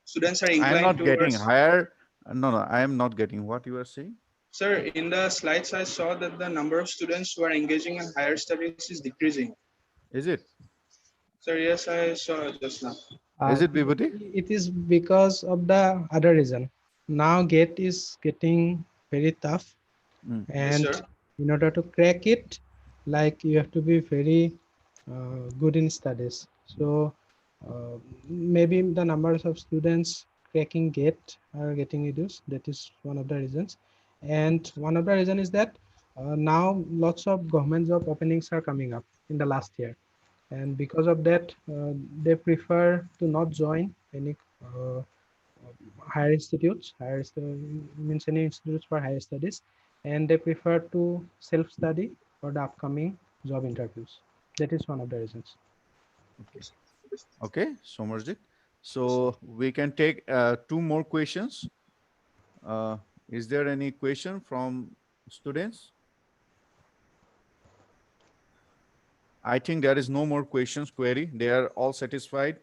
students are I am inclined not getting towards? higher. No, I am not getting what you are saying. Sir, in the slides I saw that the number of students who are engaging in higher studies is decreasing. Is it? Sir, yes, I saw just now. Is it, Vibhuti? It is because of the other reason. Now GATE is getting very tough, and Yes, sir. in order to crack it, like you have to be very good in studies. So maybe the numbers of students cracking GATE are getting reduced. That is one of the reasons. And one of the reason is that now lots of government job openings are coming up in the last year. And because of that, they prefer to not join any higher institutes, means any institutes for higher studies, and they prefer to self-study for the upcoming job interviews. That is one of the reasons. Okay, Somarjit. So we can take 2 more questions. Is there any question from students? I think there is no more questions query. They are all satisfied.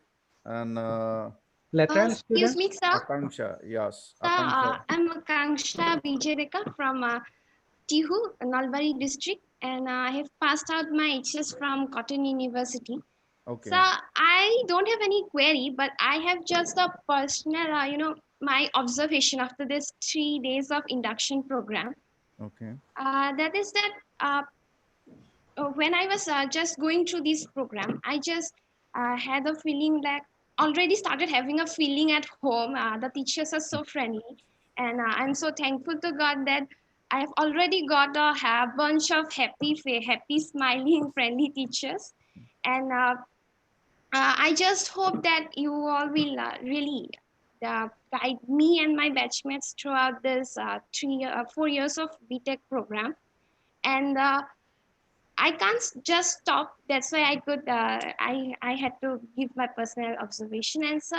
And lateral Excuse me, sir. Akanksha, yes. Sir, Akanksha. I'm Akanksha Vijayrekha from Tihu, Nalbari district, and I have passed out my HS from Cotton University. Okay. So I don't have any query, but I have just a personal, my observation after this 3 days of induction program. Okay. That is that when I was just going through this program, I just had a feeling like already started having a feeling at home. The teachers are so friendly, and I'm so thankful to God that I have already got a bunch of happy, smiling, friendly teachers, and I just hope that you all will really guide me and my batchmates throughout this 4 years of BTech program, and I can't just stop. That's why I could. I had to give my personal observation, and so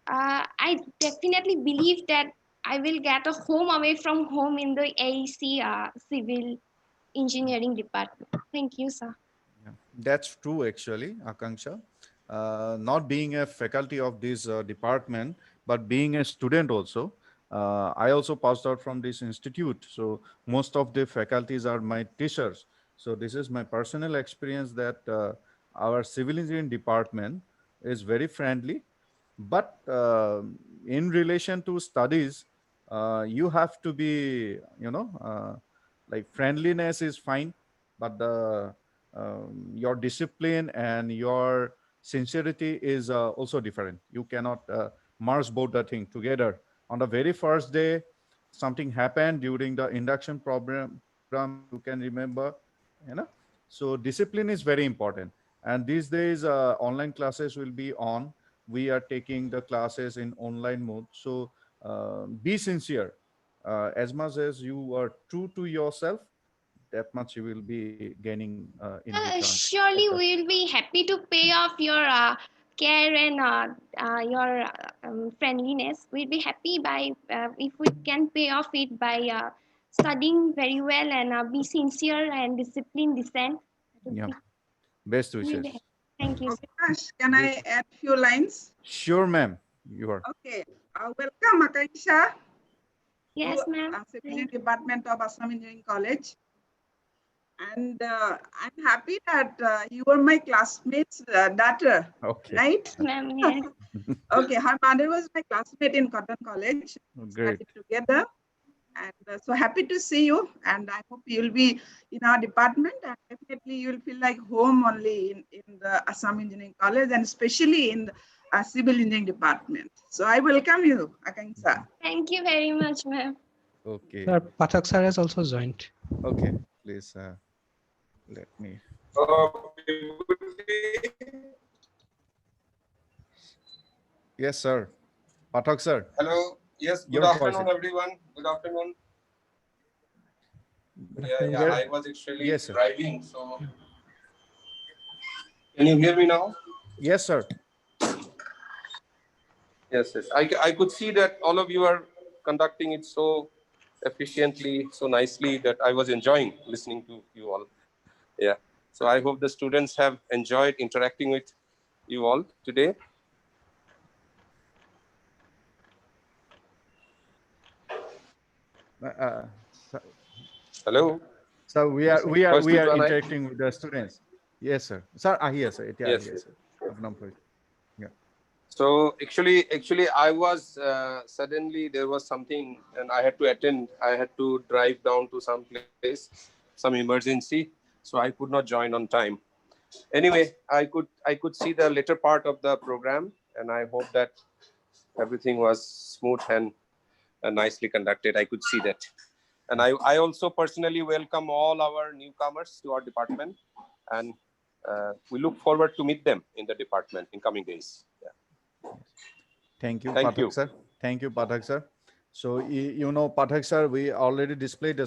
I definitely believe that I will get a home away from home in the AEC Civil Engineering Department. Thank you, sir. Yeah, that's true, actually, Akanksha. Not being a faculty of this department, but being a student also. I also passed out from this institute. So most of the faculties are my teachers. So this is my personal experience that our civil engineering department is very friendly. But in relation to studies, you have to be, like friendliness is fine, but the your discipline and your sincerity is also different. You cannot merge both the thing together. On the very first day, something happened during the induction program, you can remember, so discipline is very important. And these days online classes will be on. We are taking the classes in online mode. So be sincere. As much as you are true to yourself, that much you will be gaining in return. Surely we will be happy to pay off your care and your friendliness. We'll be happy by if we can pay off it by studying very well and be sincere and disciplined, decent. Yeah. Best We'll wishes. be happy. Thank you. Avinash, can I add few lines? Sure, ma'am. You are. Okay. Welcome, Akanksha. Yes, ma'am. Civil Department of Assam Engineering College. And I'm happy that you were my classmate's daughter, okay. right? Ma'am, yes. Okay, her mother was my classmate in Cotton College. Great. Studied together. And so happy to see you. And I hope you'll be in our department. And definitely you'll feel like home only in the Assam Engineering College and especially in the Civil Engineering Department. So I welcome you, Akanksha. Thank you very much, ma'am. Okay. Sir, Pathak sir has also joined. Okay. Please let me. Yes, sir. Pathak sir. Hello. Yes. Good Your afternoon, voice. everyone. Good afternoon. afternoon. Yeah, I was actually Yes, sir. driving. So, can you hear me now? Yes, sir. Yes, yes. I could see that all of you are conducting it so efficiently, so nicely that I was enjoying listening to you all. Yeah. So I hope the students have enjoyed interacting with you all today. So, Hello. so we are Voice to Janai. interacting with the students. Yes, sir. Sir, yes, sir. Yeah, Yes. yes, sir. Apnam voice. Yeah. So actually, I was suddenly there was something, and I had to attend. I had to drive down to some place, some emergency, so I could not join on time. Anyway, I could see the later part of the program, and I hope that everything was smooth and nicely conducted. I could see that, and I also personally welcome all our newcomers to our department, and we look forward to meet them in the department in coming days. Yeah. Thank you, Thank Pathak you. sir. Thank you, Pathak sir. So you know, Pathak sir, we already displayed the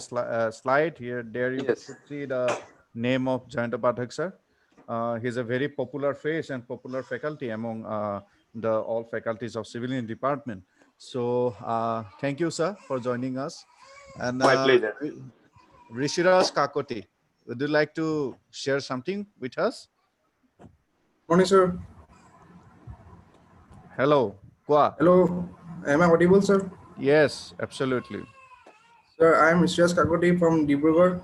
slide here. There you Yes. could see the name of Jayanta Pathak sir. He's a very popular face and popular faculty among the all faculties of civil engineering department. So thank you, sir, for joining us. And My pleasure. Rishiraj Kakoti, would you like to share something with us? Morning, sir. Hello, Kwa. Hello, am I audible, sir? Yes, absolutely. Sir, I am Rishiraj Kakoti from Dibrugarh.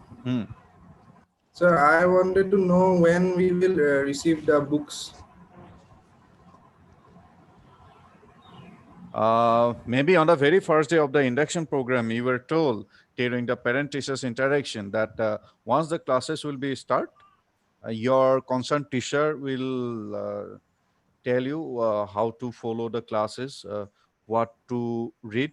Sir, I wanted to know when we will receive the books. Maybe on the very first day of the induction program, you were told during the parent-teachers interaction that once the classes will be start, your concerned teacher will tell you how to follow the classes, what to read,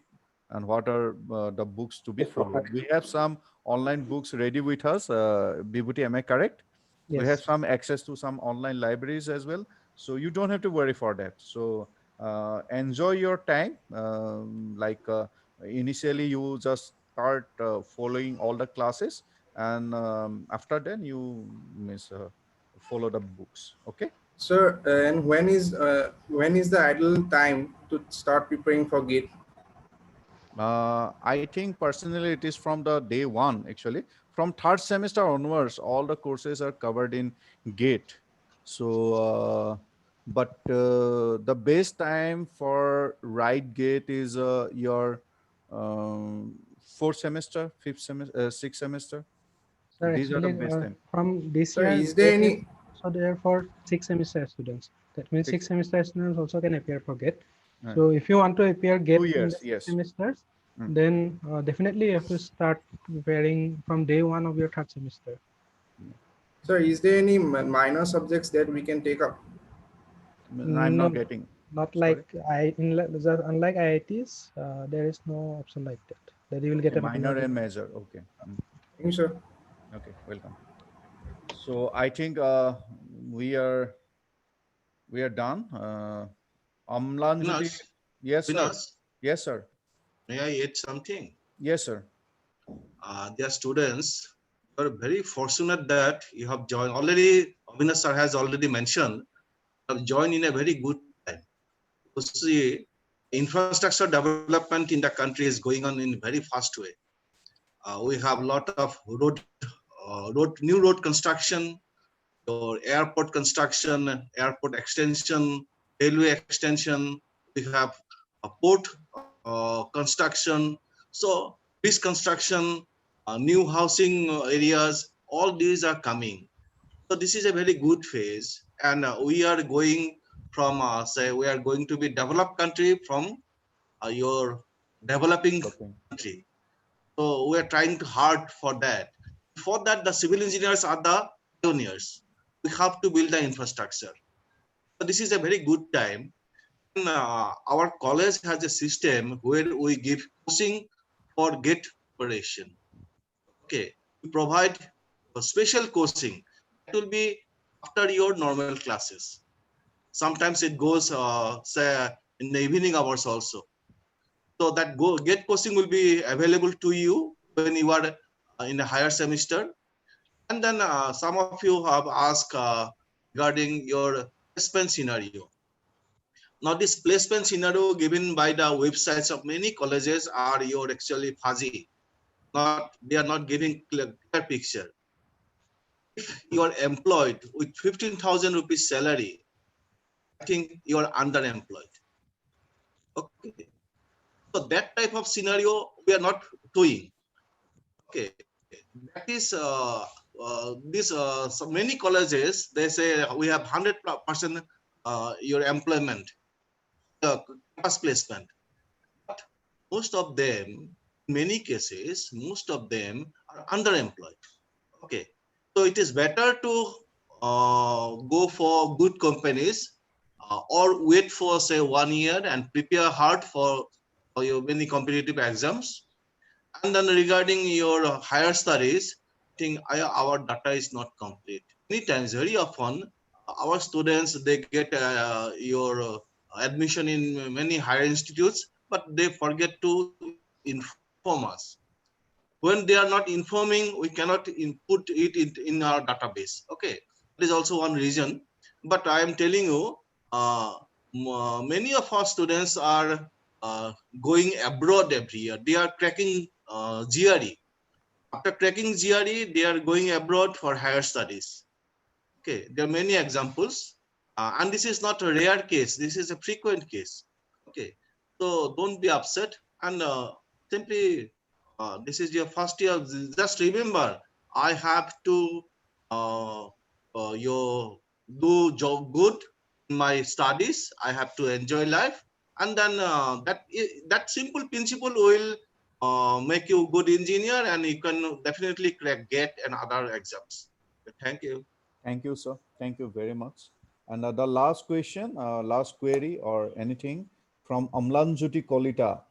and what are the books to be followed. We have some online books ready with us. Bibhuti, am I correct? Yes. We have some access to some online libraries as well. So you don't have to worry for that. So enjoy your time. Initially, you just start following all the classes, and after then you follow the books. Okay. Sir, and when is the ideal time to start preparing for GATE? I think personally it is from the day one, actually. From third semester onwards, all the courses are covered in GATE. So, the best time for write GATE is your fourth semester, fifth semester, sixth semester. Sir, These are the actually, best time. from this Sir, year, is there any? so they are for 6 semester students. That means 6 semester students also can appear for GATE. Right. So if you want to appear GATE 2 in years, the yes. semesters, then definitely you have to start preparing from day one of your third semester. Sir, is there any minor subjects that we can take up? I'm not getting. Not Sorry? like unlike IITs, there is no option like that. That you will get A minor and major. Okay. Thank you, sir. Okay, welcome. So I think we are done. Amlanjali, Vinas, yes, sir. Vinas, Yes, sir. may I add something? Yes, sir. Dear students, you are very fortunate that you have joined. Already, Avinash sir has already mentioned, you have joined in a very good time. You see, infrastructure development in the country is going on in a very fast way. We have a lot of new road construction, or airport construction, airport extension, railway extension. We have a port construction. So this construction, new housing areas, all these are coming. So this is a very good phase, and we are going from we are going to be developed country from your developing country. So we are trying hard for that. For that, the civil engineers are the pioneers. We have to build the infrastructure. So this is a very good time. And, our college has a system where we give coaching for GATE preparation. Okay, we provide a special coaching. It will be after your normal classes. Sometimes it goes say in the evening hours also. So that GATE coaching will be available to you when you are in a higher semester. And then some of you have asked regarding your placement scenario. Now this placement scenario given by the websites of many colleges are your actually fuzzy. They are not giving clear picture. If you are employed with 15,000 rupees salary, I think you are underemployed. Okay. So that type of scenario we are not doing. Okay. That is so many colleges, they say we have 100% your employment, campus placement. But most of them, in many cases, most of them are underemployed. Okay. So it is better to go for good companies or wait for say 1 year and prepare hard for your many competitive exams. And then regarding your higher studies, I think our data is not complete. Many times, very often, our students, they get your admission in many higher institutes, but they forget to inform us. When they are not informing, we cannot input it in our database. Okay, that is also one reason. But I am telling you, many of our students are going abroad every year. They are cracking GRE. After cracking GRE, they are going abroad for higher studies. Okay, there are many examples, and this is not a rare case. This is a frequent case. Okay, so don't be upset and simply this is your first year. Just remember, I have to do job good in my studies. I have to enjoy life, and then that simple principle will make you good engineer, and you can definitely crack GATE and other exams. Thank you. Thank you, sir. Thank you very much. And the last question, last query or anything from Amlanjyoti Kolita.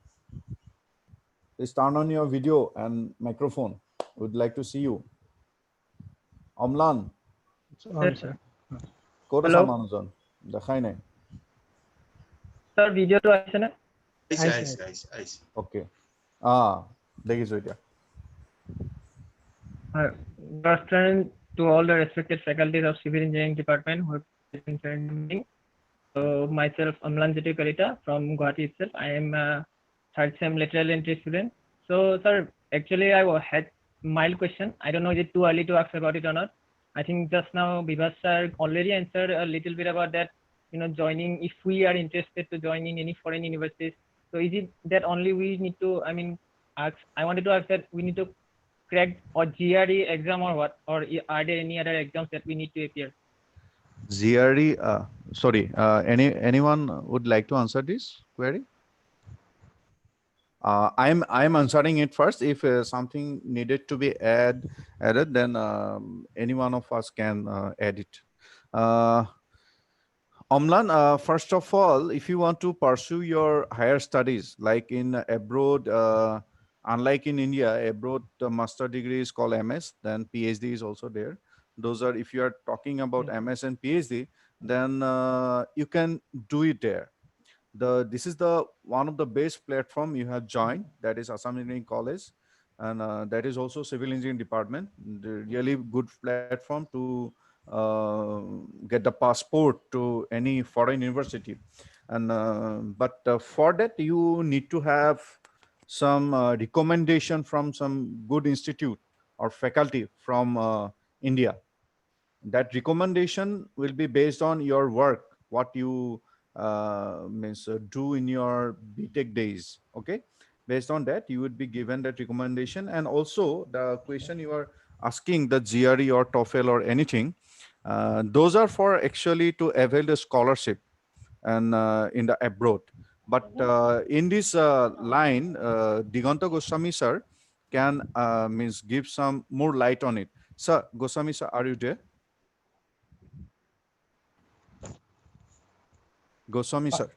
Please turn on your video and microphone. We'd like to see you. Amlan. Yes, sir. Hello. Manujan. Dekhai nai. Sir, video to aise na? Aise. Okay. Dekhisu etia. Good afternoon to all the respected faculties of Civil Engineering Department who are present in the meeting. So myself, Amlanjyoti Kolita from Guwahati itself. I am a third sem lateral entry student. So sir, actually I had mild question. I don't know is it too early to ask about it or not. I think just now Bibas sir already answered a little bit about that, joining, if we are interested to join in any foreign universities. So is it that only we need to, ask, I wanted to ask that we need to crack or GRE exam or what, or are there any other exams that we need to appear? GRE, sorry, anyone would like to answer this query? I'm answering it first. If something needed to be added, then any one of us can add it. Amlan, first of all, if you want to pursue your higher studies, like in abroad, unlike in India, abroad the master degree is called MS, then PhD is also there. Those are, if you are talking about MS and PhD, then you can do it there. This is the one of the best platform you have joined, that is Assam Engineering College, and that is also Civil Engineering Department. The really good platform to get the passport to any foreign university. And but for that you need to have some recommendation from some good institute or faculty from India. That recommendation will be based on your work, what you do in your BTech days. Okay, based on that you would be given that recommendation. And also the question you are asking, the GRE or TOEFL or anything, those are for actually to avail the scholarship and in the abroad. But in this line, Diganta Goswami sir can give some more light on it. Sir, Goswami sir, are you there? Goswami sir.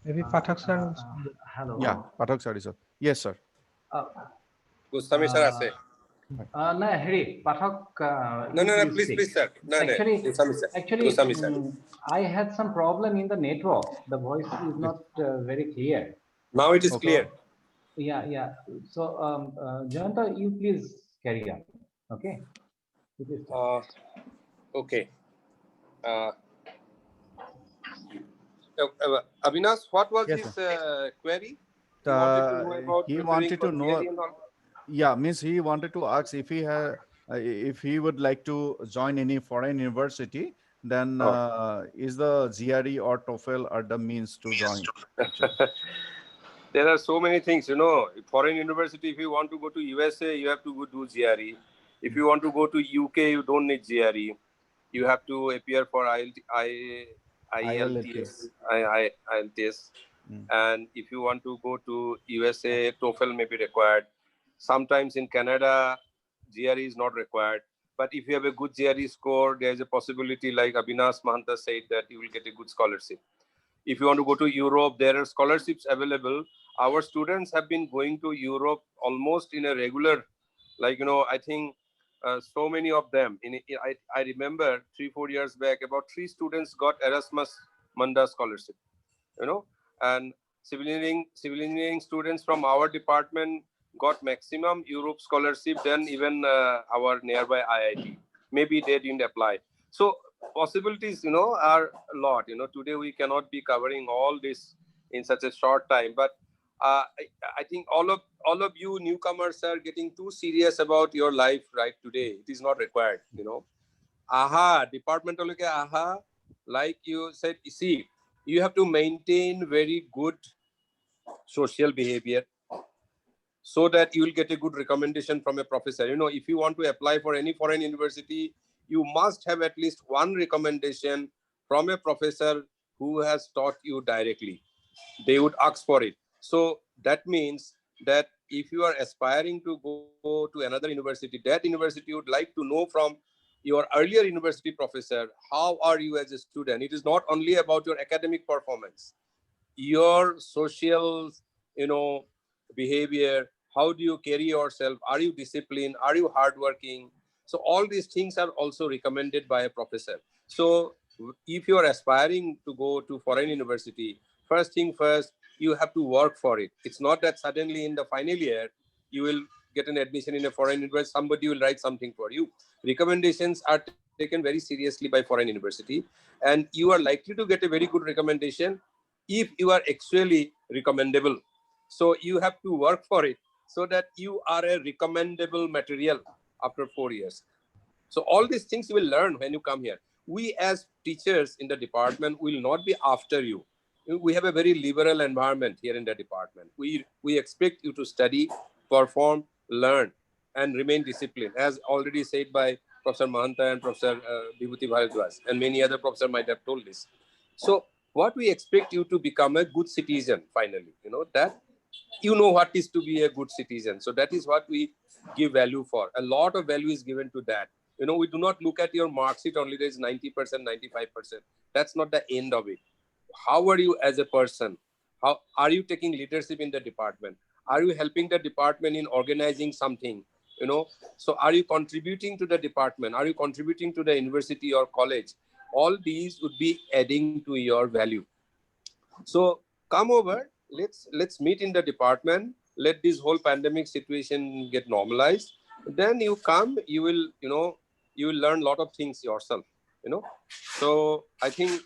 Maybe Pathak sir. Hello. Yeah, Pathak sir is up. Yes, sir. Goswami sir ase. No, Harry, Pathak. No, please, sir. No, Actually, I had some problem in the network. The voice is not very clear. Now it is clear. Yeah. So, Jayanta, you please carry on. Okay. Okay. Avinash, what was Yes, his query? He wanted to know about he preparing wanted for to know. GRE and all. Yeah, means he wanted to ask if he would like to join any foreign university, then is the GRE or TOEFL are the means to join? There are so many things, you know. Foreign university, if you want to go to USA, you have to go do GRE. If you want to go to UK, you don't need GRE. You have to appear for IELTS. And if you want to go to USA, TOEFL may be required. Sometimes in Canada, GRE is not required. But if you have a good GRE score, there is a possibility, like Abhinash Mahanta said, that you will get a good scholarship. If you want to go to Europe, there are scholarships available. Our students have been going to Europe almost in a regular, like, you know, I think so many of them. I remember 3-4 years back, about 3 students got Erasmus Munda scholarship, you know, and civil engineering students from our department got maximum Europe scholarship than even our nearby IIT. Maybe they didn't apply. So possibilities, you know, are a lot. You know, today we cannot be covering all this in such a short time. But I think all of you newcomers are getting too serious about your life right today. It is not required. You know, departmental like you said. See, you have to maintain very good social behavior so that you will get a good recommendation from a professor. You know, if you want to apply for any foreign university, you must have at least one recommendation from a professor who has taught you directly. They would ask for it. So that means that if you are aspiring to go to another university, that university would like to know from your earlier university professor, how are you as a student? It is not only about your academic performance, your social, you know, behavior. How do you carry yourself? Are you disciplined? Are you hardworking? So all these things are also recommended by a professor. So if you are aspiring to go to foreign university, first thing first, you have to work for it. It's not that suddenly in the final year you will get an admission in a foreign university, somebody will write something for you. Recommendations are taken very seriously by foreign university, and you are likely to get a very good recommendation if you are actually recommendable. So you have to work for it so that you are a recommendable material after 4 years. So all these things you will learn when you come here. We as teachers in the department will not be after you. We have a very liberal environment here in the department. We expect you to study, perform, learn, and remain disciplined, as already said by Professor Mahanta and Professor Vibhuti Bharadwaj, and many other professors might have told this. So what we expect you to become a good citizen, finally, you know, that you know what is to be a good citizen. So that is what we give value for. A lot of value is given to that. You know, we do not look at your mark sheet only, there is 90%, 95%. That's not the end of it. How are you as a person? How are you taking leadership in the department? Are you helping the department in organizing something? You know, so are you contributing to the department? Are you contributing to the university or college? All these would be adding to your value. So come over, let's meet in the department. Let this whole pandemic situation get normalized. Then you come, you will, you know, you will learn a lot of things yourself, you know. So I think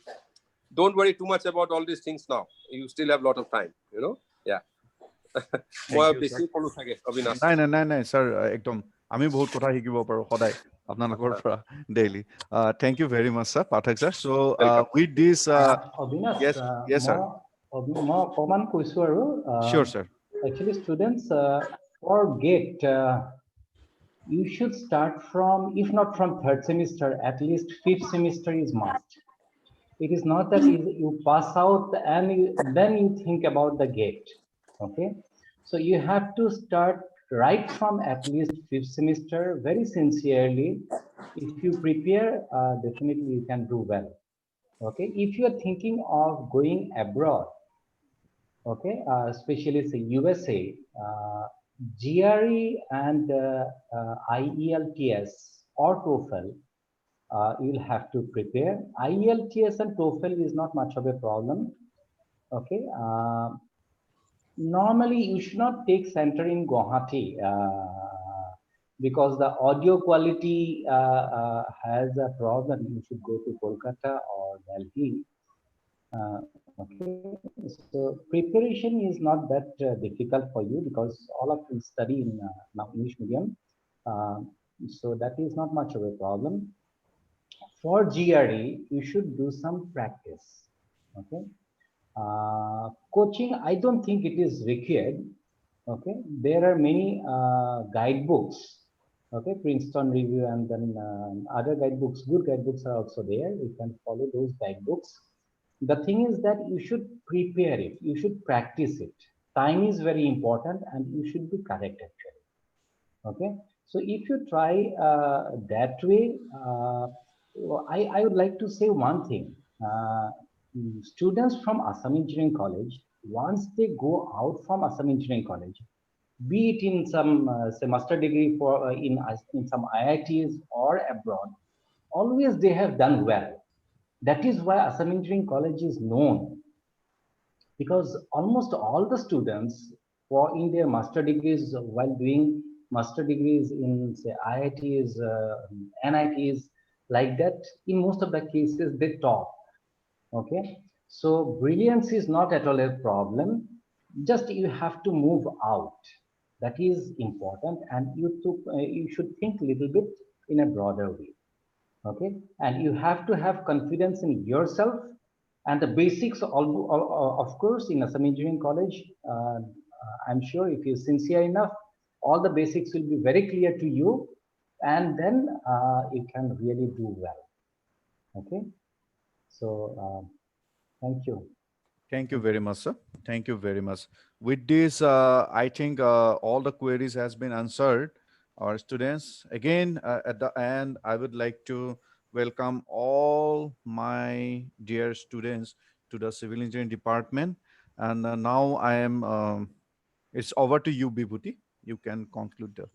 don't worry too much about all these things now. You still have a lot of time, you know. Yeah. নাই sir, ekdom আমি বহুত কথা শিকিব পাৰো সদায় আপোনালোকৰ পৰা daily. Thank you very much, sir, Pathak sir. So with this yes sir. Sure sir. Actually students, for GATE, you should start from, if not from 3rd semester, at least 5th semester is must. It is not that you pass out and then you think about the GATE. Okay, so you have to start right from at least 5th semester very sincerely. If you prepare, definitely you can do well. Okay, if you are thinking of going abroad, okay, especially say USA, GRE and IELTS or TOEFL, you'll have to prepare. IELTS and TOEFL is not much of a problem. Okay, normally you should not take center in Guwahati because the audio quality has a problem. You should go to Kolkata or Delhi. Okay, so preparation is not that difficult for you because all of you study in now English medium, so that is not much of a problem. For GRE, you should do some practice. Okay, coaching, I don't think it is required. Okay, there are many guidebooks. Okay, Princeton Review and then other guidebooks, good guidebooks are also there. You can follow those guidebooks. The thing is that you should prepare it, you should practice it. Time is very important and you should be correct actually. Okay, so if you try that way, I would like to say one thing. Students from Assam Engineering College, once they go out from Assam Engineering College, be it in some say master degree for in some IITs or abroad, always they have done well. That is why Assam Engineering College is known, because almost all the students for in their master degrees while doing master degrees in say IITs, NITs, like that, in most of the cases they top. Okay, so brilliance is not at all a problem. Just you have to move out. That is important, and you should think a little bit in a broader way. Okay, and you have to have confidence in yourself, and the basics of course in Assam Engineering College, I'm sure if you're sincere enough, all the basics will be very clear to you, and then you can really do well. Okay, so thank you. Thank you very much, sir. Thank you very much. With this, I think all the queries has been answered. Our students, again, at the end, I would like to welcome all my dear students to the Civil Engineering Department. And now I am, it's over to you, Bibhuti. You can conclude the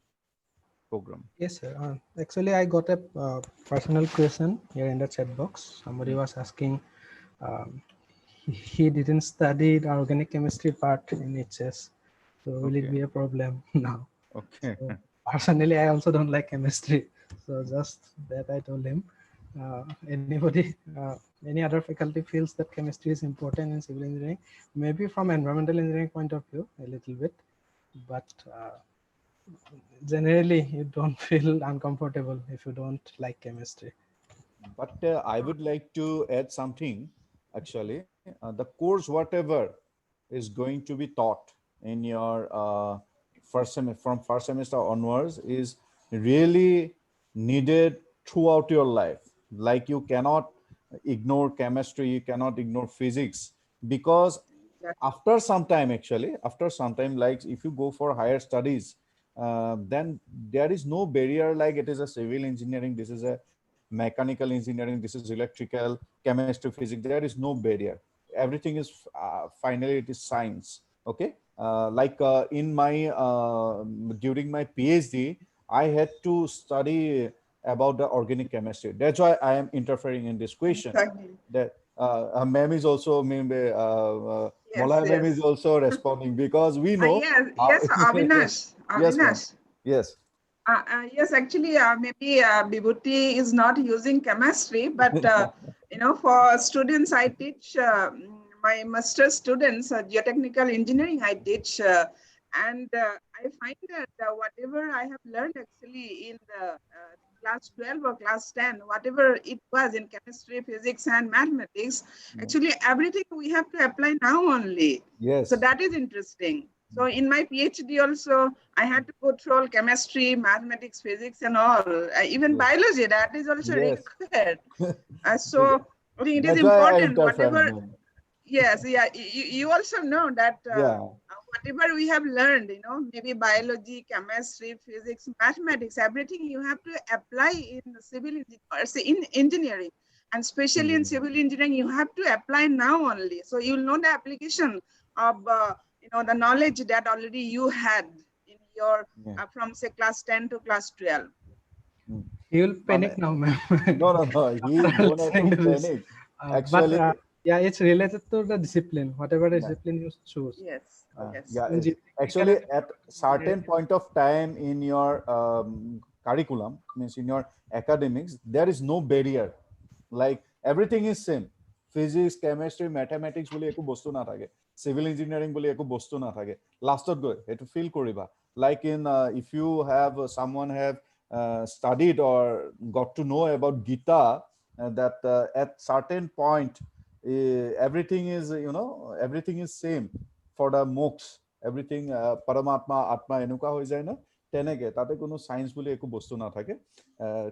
program. Yes, sir. Actually, I got a personal question here in the chat box. Somebody was asking, he didn't study the organic chemistry part in HS. So will it be a problem now? Okay. So personally, I also don't like chemistry. So just that I told him. Anybody, any other faculty feels that chemistry is important in civil engineering, maybe from environmental engineering point of view, a little bit, but generally you don't feel uncomfortable if you don't like chemistry. But I would like to add something, actually. The course, whatever is going to be taught in your first semester, from first semester onwards, is really needed throughout your life. Like you cannot ignore chemistry, you cannot ignore physics, because after some time, actually, after some time, like if you go for higher studies, then there is no barrier like it is a civil engineering, this is a mechanical engineering, this is electrical, chemistry, physics. There is no barrier. Everything is finally it is science. Okay, in my during my PhD, I had to study about the organic chemistry. That's why I am interfering in this question. Exactly. That ma'am is also, Molaya ma'am is also responding, because we know. Yes, Avinash. Yes, yes. Yes, actually, maybe Bibhuti is not using chemistry, but you know, for students, I teach my master's students geotechnical engineering. I teach, and I find that whatever I have learned actually in the class 12 or class 10, whatever it was in chemistry, physics, and mathematics, actually everything we have to apply now only. Yes. So that is interesting. So in my PhD also, I had to go through all chemistry, mathematics, physics, and all. Even biology, that is also required. So I think it is important. Whatever. Yes, yeah. You also know that whatever we have learned, you know, maybe biology, chemistry, physics, mathematics, everything you have to apply in civil engineering, and especially in civil engineering, you have to apply now only. So you'll know the application of you know, the knowledge that already you had in your from say class 10 to class 12. He will panic now, ma'am. No. He don't have to panic. Actually, but yeah, it's related to the discipline, whatever discipline you choose. Yes. Actually, at certain point of time in your curriculum, means in your academics, there is no barrier. Like everything is same. physics, chemistry, mathematics boli eku bostu na thake, civil engineering boli eku bostu na thake. Lastot goi etu feel koriba. Like in if you have someone have studied or got to know about Gita, that at certain point everything is, you know, everything is same for the moksha, everything paramatma atma enuka hoi jay na tenege tate kono science boli eku bostu na thake.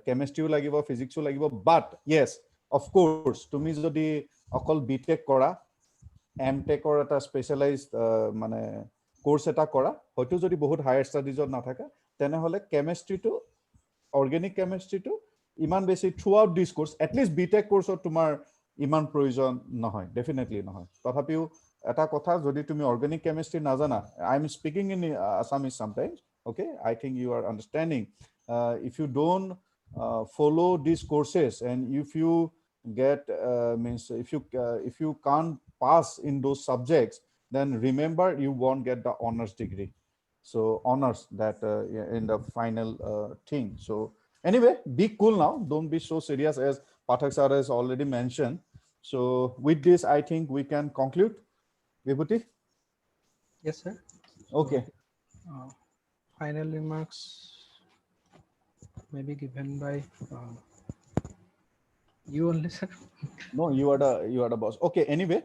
Chemistry o lagibo, physics o lagibo, but yes, of course tumi jodi okol BTech kora, MTech or eta specialized mane course eta kora, hoyto jodi bahut higher studies na thaka tene hole chemistry to organic chemistry to iman beshi throughout this course, at least BTech course or tumar iman provision nohoy, definitely nohoy. Tathapiu eta kotha jodi tumi organic chemistry najana, I am speaking in Assamese sometimes, okay, I think you are understanding. If you don't follow these courses and if you get means if you can't pass in those subjects, then remember you won't get the honors degree. So honors that in the final thing. So anyway, be cool now, don't be so serious, as Pathak sir has already mentioned. So with this I think we can conclude. Vibhuti? Yes, sir. Okay. Final remarks may be given by you only, sir. No, you are the boss. Okay, anyway,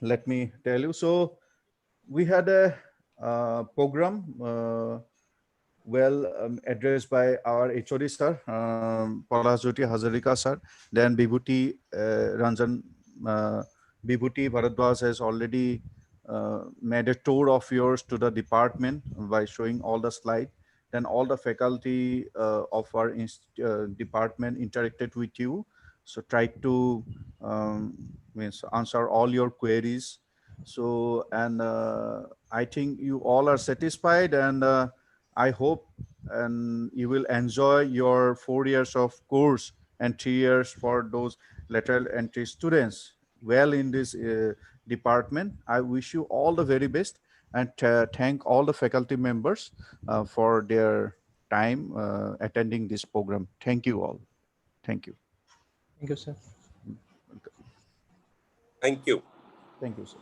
let me tell you. So we had a program addressed by our HOD sir, Palajyoti Hazarika sir. Then Vibhuti Ranjan Vibhuti Bharadwaj has already made a tour of yours to the department by showing all the slides. Then all the faculty of our department interacted with you. So try to means answer all your queries. So and I think you all are satisfied, and I hope and you will enjoy your 4 years of course and 3 years for those lateral entry students well in this department. I wish you all the very best, and thank all the faculty members for their time attending this program. Thank you all. Thank you. Thank you, sir. Thank you. Thank you, sir.